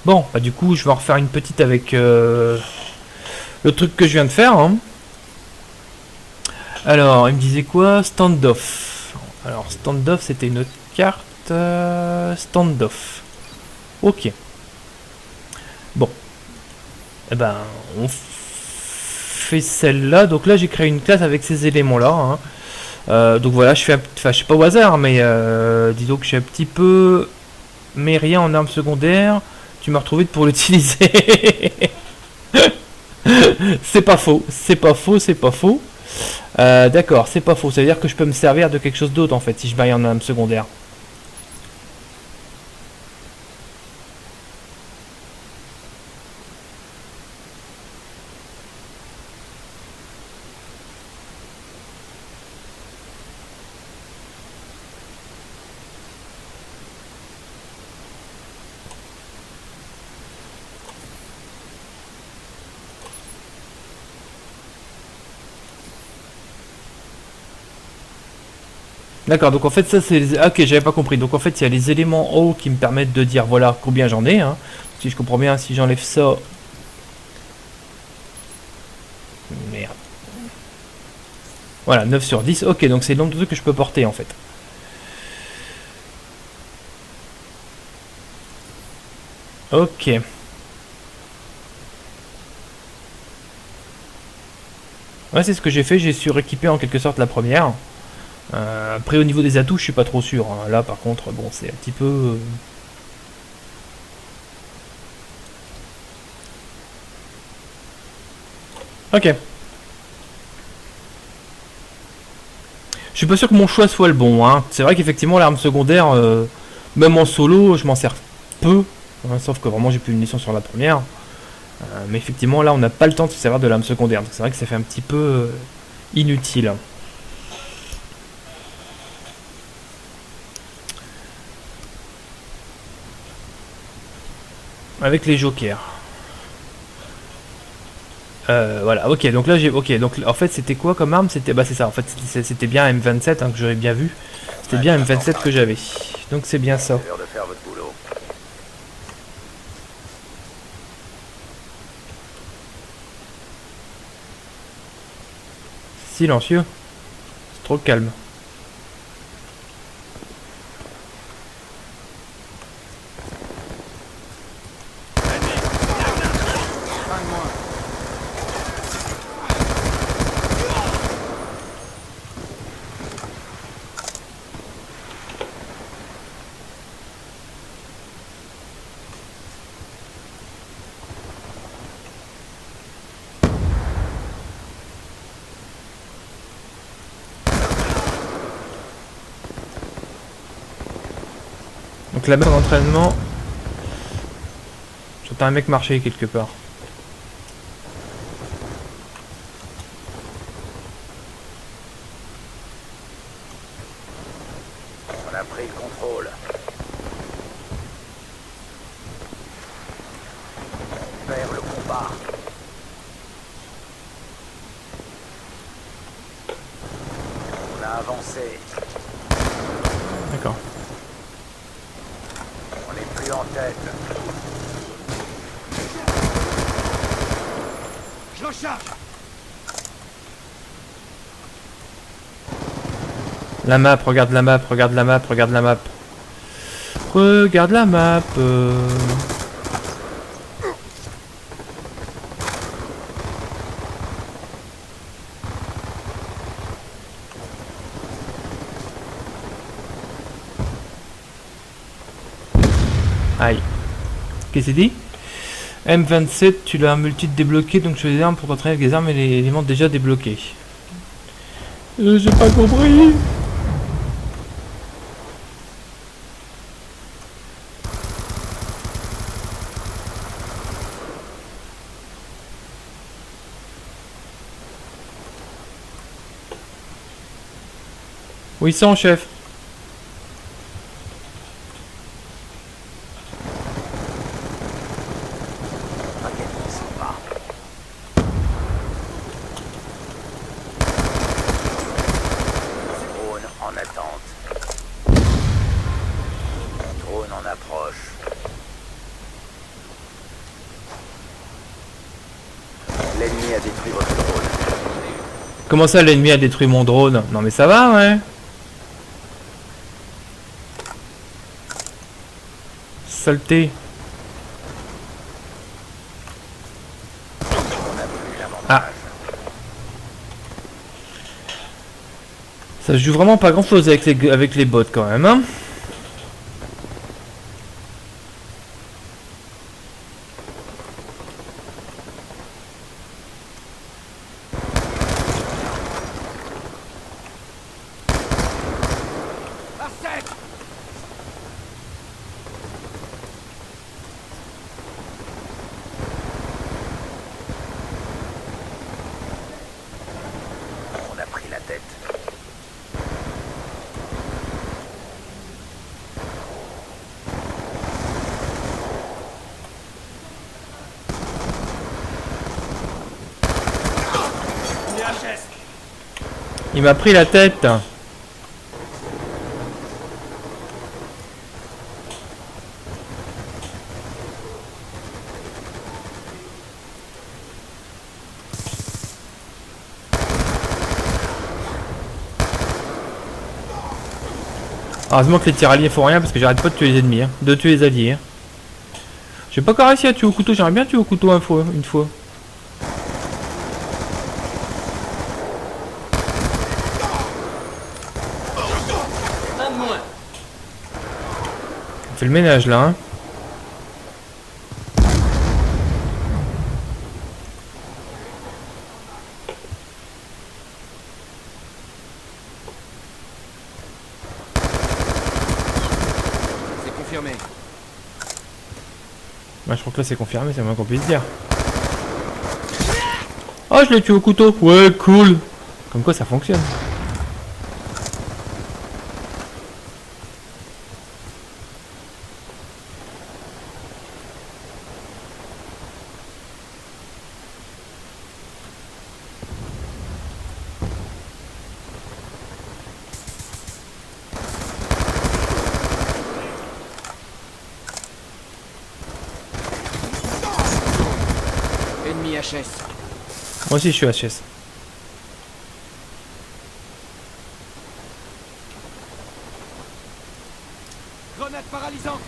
Bon, bah du coup, je vais en refaire une petite avec le truc que je viens de faire. Hein. Alors, il me disait quoi? Standoff. Alors, standoff, c'était une carte standoff. Ok. Bon. Eh ben, on fait celle-là. Donc là, j'ai créé une classe avec ces éléments-là. Hein. Donc voilà, je fais, enfin, je sais pas au hasard, mais disons que je suis un petit peu, mais rien en arme secondaire. Tu m'as retrouvé pour l'utiliser. C'est pas faux, c'est pas faux, c'est pas faux. D'accord, c'est pas faux. Ça veut dire que je peux me servir de quelque chose d'autre en fait si je varie en arme secondaire. D'accord, donc en fait ça c'est... Ah, ok, j'avais pas compris. Donc en fait il y a les éléments en haut qui me permettent de dire voilà combien j'en ai. Hein. Si je comprends bien, si j'enlève ça... Merde. Voilà, 9 sur 10. Ok, donc c'est le nombre de trucs que je peux porter en fait. Ok. Ouais, c'est ce que j'ai fait. J'ai suréquipé en quelque sorte la première. Après au niveau des atouts je suis pas trop sûr hein. Là par contre bon c'est un petit peu ok. Je suis pas sûr que mon choix soit le bon, hein. C'est vrai qu'effectivement l'arme secondaire, même en solo, je m'en sers peu. Hein, sauf que vraiment j'ai plus une mission sur la première. Mais effectivement là on n'a pas le temps de se servir de l'arme secondaire. Donc c'est vrai que ça fait un petit peu inutile. Avec les jokers. Voilà, ok, donc là j'ai. Ok, donc en fait c'était quoi comme arme? C'était. Bah c'est ça, en fait c'était bien M27 hein, que j'aurais bien vu. C'était bien M27 que j'avais. Donc c'est bien ça. C'est l'heure de faire votre boulot. Silencieux. C'est trop calme. Donc là-bas en entraînement. J'entends un mec marcher quelque part. On a pris le contrôle. On perd le combat. On a avancé. D'accord. On n'est plus en tête. Je recharge. La map, regarde la map, regarde la map, regarde la map. Regarde la map. Aïe. Qu'est-ce que c'est dit? M27, tu l'as un multi débloqué, donc tu as des armes pour t'entraîner avec des armes et les éléments déjà débloqués. J'ai pas compris. Oui, ça en chef. Organise pas. Drone en attente. Drone en approche. L'ennemi a détruit votre drone. Comment ça, l'ennemi a détruit mon drone? Non mais ça va, ouais. Saleté. On a pris l'avantage. Ah. Ça se joue vraiment pas grand chose avec les bots quand même, hein. À sec. On a pris la tête. VHS. Il m'a pris la tête. Heureusement que les tirailliers font rien parce que j'arrête pas de tuer les ennemis, hein, de tuer les alliés. Hein. J'ai pas encore réussi à tuer au couteau, j'aimerais bien tuer au couteau une fois. Un de moins. On fait le ménage là, hein. Confirmé. Bah, je crois que là c'est confirmé, c'est le moins qu'on puisse dire. Oh, je l'ai tué au couteau. Ouais, cool. Comme quoi ça fonctionne. Ennemi HS. Moi aussi je suis HS. Grenade paralysante.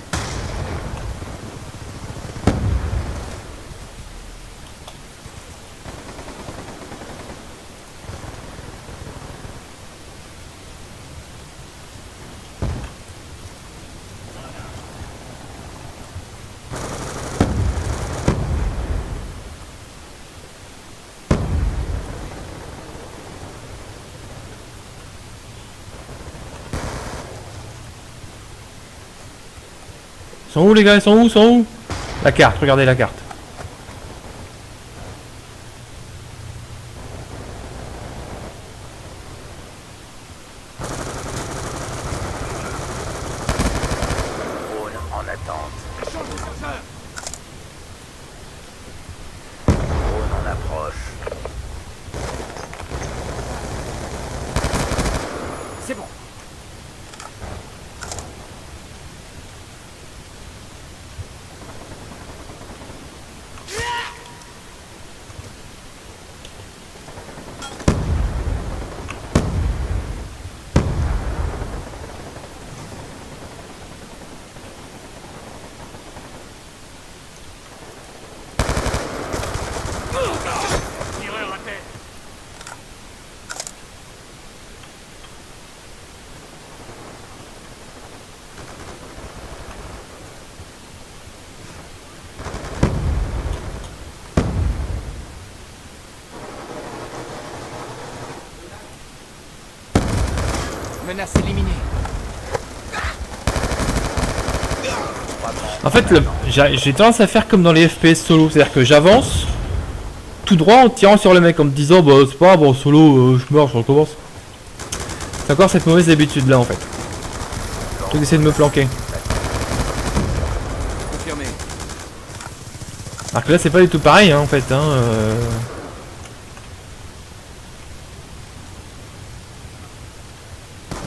Ils sont où les gars? Ils sont où? Ils sont où? La carte, regardez la carte. Drone en attente. Échange de chargeur. Drone en approche. C'est bon. Tireur à terre. Menace éliminée. En fait, j'ai tendance à faire comme dans les FPS solo, c'est-à-dire que j'avance tout droit en tirant sur le mec en me disant bah c'est pas bon solo, je meurs, je recommence. C'est encore cette mauvaise habitude là en fait. Tout d'essayer de me planquer. Confirmé. Alors que là c'est pas du tout pareil hein, en fait. Hein,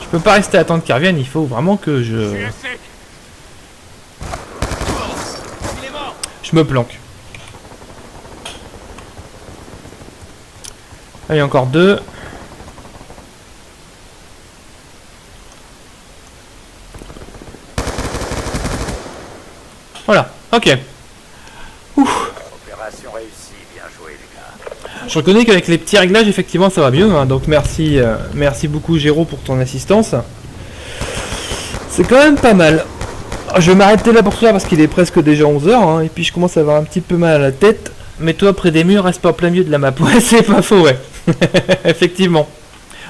Je peux pas rester à attendre qu'ils reviennent, il faut vraiment que Je je... suis à sec. Il est mort. Je me planque. Allez, encore deux. Voilà, ok. Opération réussie. Bien joué, les gars. Je reconnais qu'avec les petits réglages, effectivement, ça va mieux. Hein, donc merci, merci beaucoup, Géraud, pour ton assistance. C'est quand même pas mal. Je vais m'arrêter là pour ce soir parce qu'il est presque déjà 11h. Hein, et puis je commence à avoir un petit peu mal à la tête. Mets-toi près des murs, reste pas en plein milieu de la map. Ouais, c'est pas faux, ouais. Effectivement.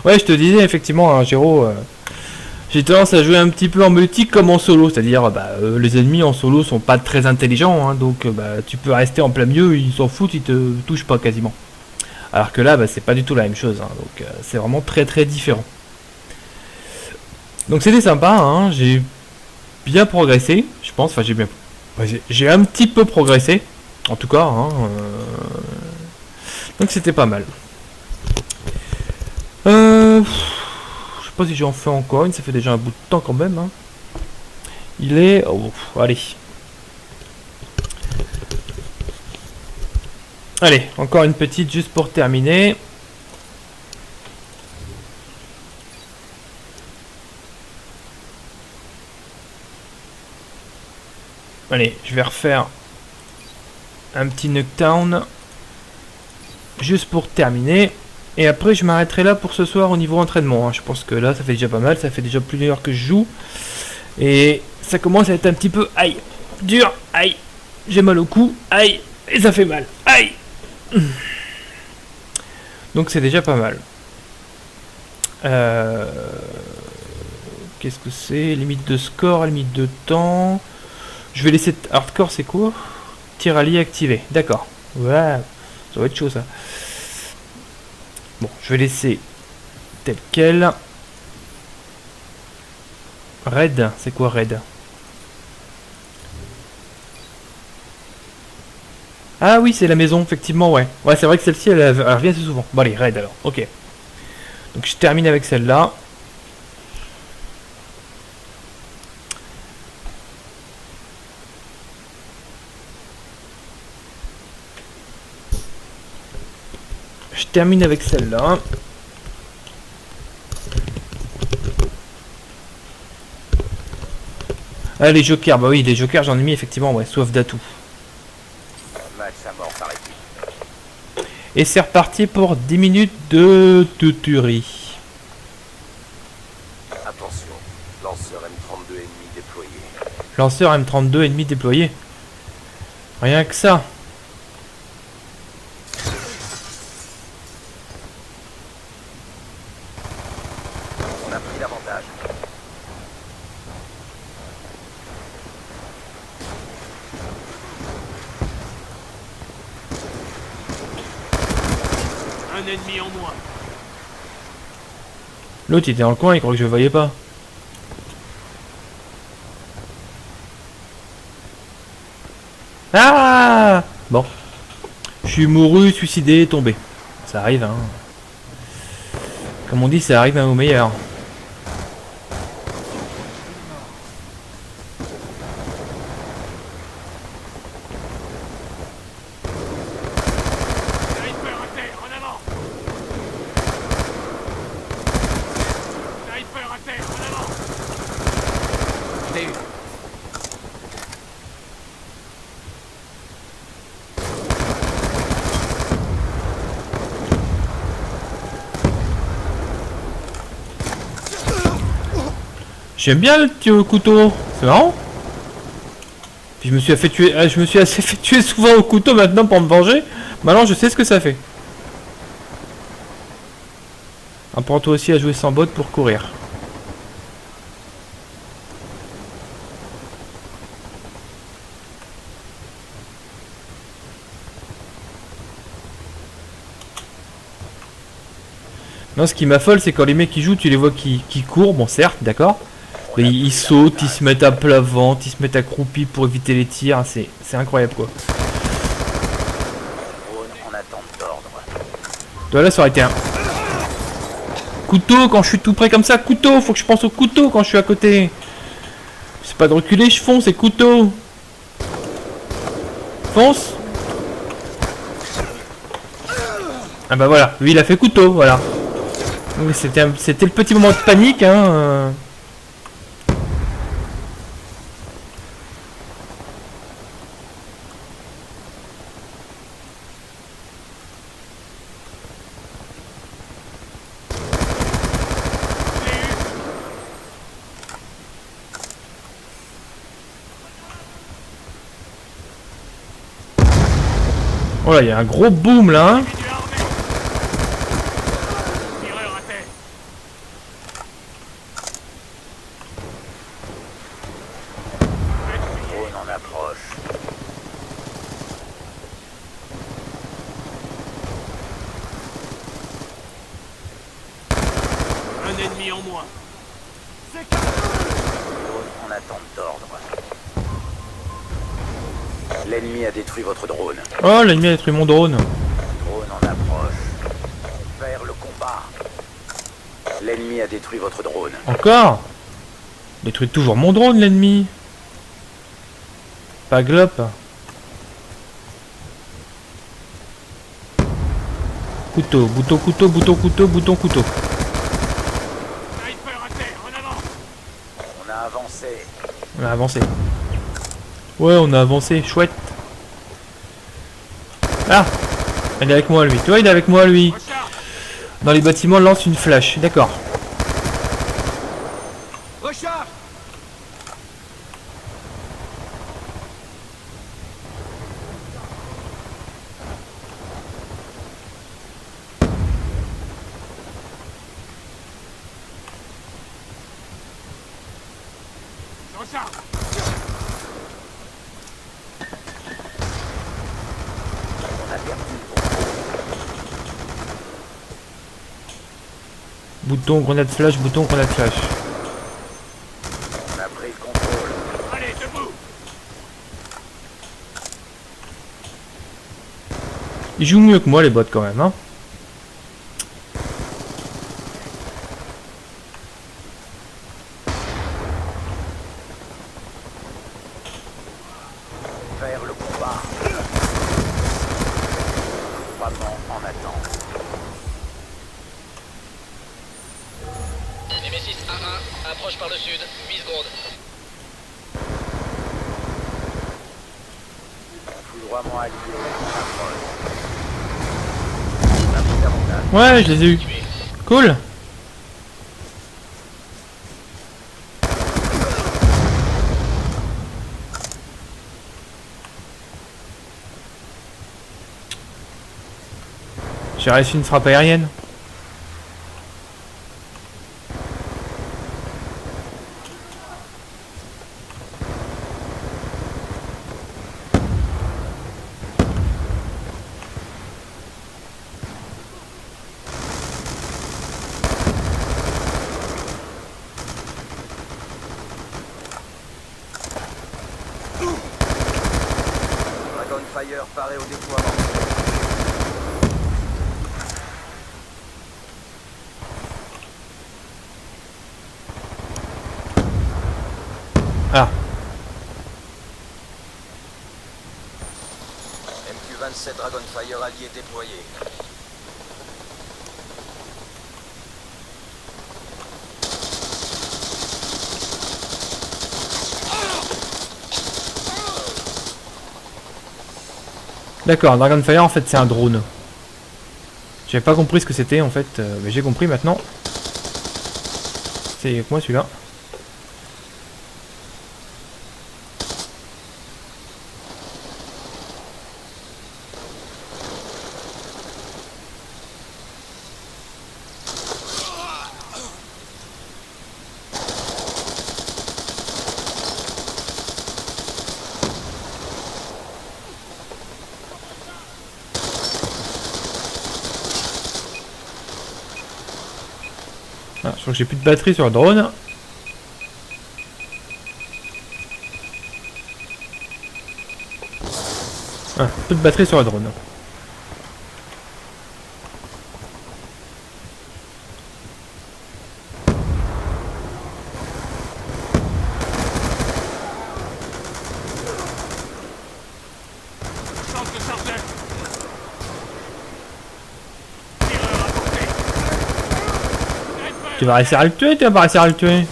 Ouais, je te disais, effectivement, hein, Géraud, j'ai tendance à jouer un petit peu en multi comme en solo. C'est-à-dire, les ennemis en solo sont pas très intelligents. Hein, donc, tu peux rester en plein milieu, ils s'en foutent, ils te touchent pas quasiment. Alors que là, c'est pas du tout la même chose. Hein, donc, c'est vraiment très très différent. Donc, c'était sympa. Hein, j'ai bien progressé, je pense. Enfin, j'ai un petit peu progressé. En tout cas. Hein, donc, c'était pas mal. Je sais pas si j'en fais encore une. Ça fait déjà un bout de temps quand même. Hein. Il est... Oh, allez. Allez, encore une petite juste pour terminer. Allez, je vais refaire un petit Nuketown. Juste pour terminer. Et après, je m'arrêterai là pour ce soir au niveau entraînement. Hein. Je pense que là, ça fait déjà pas mal. Ça fait déjà plus d'une heure que je joue. Et ça commence à être un petit peu... Aïe, dur, aïe. J'ai mal au cou, aïe. Et ça fait mal, aïe. Donc c'est déjà pas mal. qu'est-ce que c'est? Limite de score, limite de temps. Je vais laisser... Hardcore, c'est quoi? Tir allié activé. D'accord. Ouais, ça va être chaud, ça. Bon, je vais laisser tel quel. Raid, c'est quoi raid? Ah oui, c'est la maison, effectivement, ouais. Ouais, c'est vrai que celle-ci, elle revient assez souvent. Bon, allez, raid alors, ok. Donc je termine avec celle-là. Je termine avec celle-là. Ah, les jokers, bah oui, les jokers, j'en ai mis effectivement, ouais, soif d'atout. Match à mort par équipe. Et c'est reparti pour 10 minutes de tuerie. Attention, lanceur M32 ennemi déployé. Lanceur M32 ennemi déployé. Rien que ça. On a pris l'avantage. Un ennemi en moins. L'autre il était dans le coin, il croit que je le voyais pas. Ah! Bon. Je suis mouru, suicidé, tombé. Ça arrive, hein. Comme on dit, ça arrive même au meilleur. Sniper à terre, en avant. Sniper à terre, en avant. Je l'ai eu. J'aime bien le petit couteau, c'est marrant. Puis je me suis fait tuer, je me suis assez fait tuer souvent au couteau maintenant pour me venger. Maintenant je sais ce que ça fait. Apprends-toi aussi à jouer sans bot pour courir. Non, ce qui m'affole, c'est quand les mecs qui jouent, tu les vois qui courent, bon certes, d'accord. Mais ils sautent, ils se mettent à plat ventre, ils se mettent accroupis pour éviter les tirs, c'est incroyable quoi. Drone en attente d'ordre. Toi là, ça aurait été un couteau quand je suis tout près comme ça, couteau, faut que je pense au couteau quand je suis à côté. C'est pas de reculer, je fonce, c'est couteau. Fonce. Ah bah voilà, lui il a fait couteau, voilà. Oui, c'était le petit moment de panique, hein. Oh là, il y a un gros boom là, hein. Tireur à terre. Drone en approche. Un ennemi en moins. Drone en attente d'ordre. L'ennemi a détruit votre drone. Oh, l'ennemi a détruit mon drone. Drone en approche. On perd le combat. L'ennemi a détruit votre drone. Encore. Détruit toujours mon drone, l'ennemi. Pas glop. Couteau, bouton, couteau, bouton, couteau, bouton, couteau. Sniper à terre, en avant. On a avancé. On a avancé. Ouais, on a avancé, chouette. Ah, il est avec moi lui. Tu vois, il est avec moi lui. Recharge. Dans les bâtiments, lance une flash. D'accord. Recharge. Recharge. On avertit Bouton, grenade flash, bouton, grenade flash. on a pris le contrôle. Allez, debout. Ils jouent mieux que moi les bots quand même, hein. Vers le combat. Vraiment en attente. Nemesis AA, approche par le sud, 8 secondes. Foudroiement allié. Approche. On a pris davantage. Ouais, je les ai eu. Cool. J'ai réussi une frappe aérienne. Dragonfire paré au déploiement. Ah, MQ-27 Dragonfire allié déployé. d'accord, Dragonfire en fait c'est un drone. J'avais pas compris ce que c'était en fait, mais j'ai compris maintenant. C'est avec moi celui-là. Ah, je crois que j'ai plus de batterie sur le drone. Ah, peu de batterie sur le drone. Chance de chargeur. Tireur à portée. Tu vas réussir à le tuer, tu vas pas réussir à le tuer.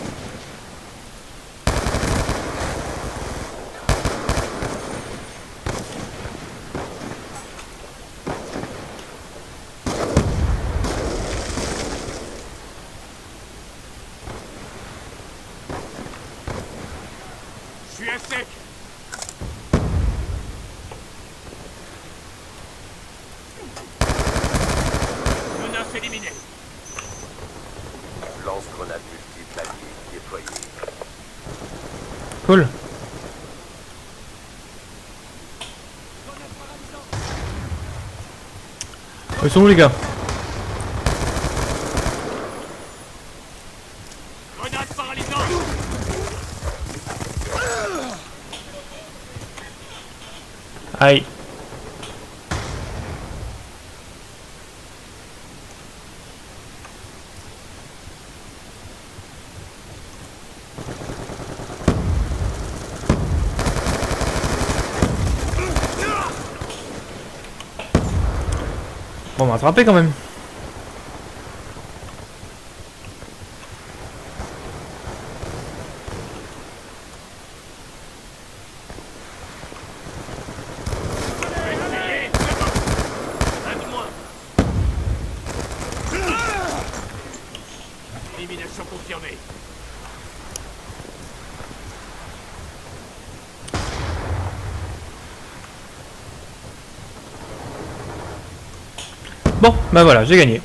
Je suis à sec. Menace éliminée. Lance-grenade multiple allié déployé. Cool. Ils sont où les gars? Grenade paralysante. Aïe. Bon, on m'a attrapé quand même. Essayez. Un de moins. Élimination confirmée. Bon, bah voilà, j'ai gagné.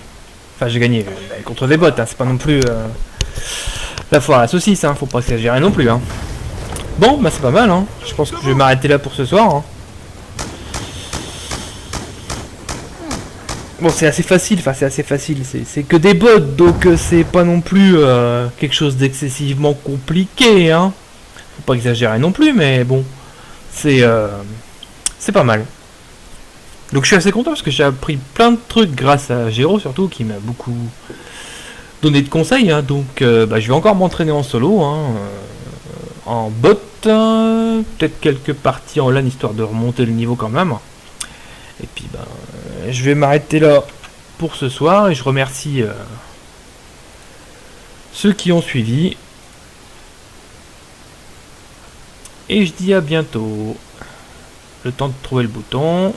Enfin, j'ai gagné contre des bots, hein. C'est pas non plus la foire à la saucisse, hein. Faut pas exagérer non plus, hein. Bon, bah c'est pas mal, hein. Je pense que je vais m'arrêter là pour ce soir. Hein. Bon, c'est assez facile, enfin c'est assez facile, c'est que des bots, donc c'est pas non plus quelque chose d'excessivement compliqué, hein. Faut pas exagérer non plus, mais bon, c'est pas mal. Donc je suis assez content parce que j'ai appris plein de trucs grâce à Géro surtout, qui m'a beaucoup donné de conseils, hein. Donc bah, je vais encore m'entraîner en solo, hein, en bot, peut-être quelques parties en LAN histoire de remonter le niveau quand même. Et puis ben, je vais m'arrêter là pour ce soir et je remercie ceux qui ont suivi. Et je dis à bientôt. Le temps de trouver le bouton.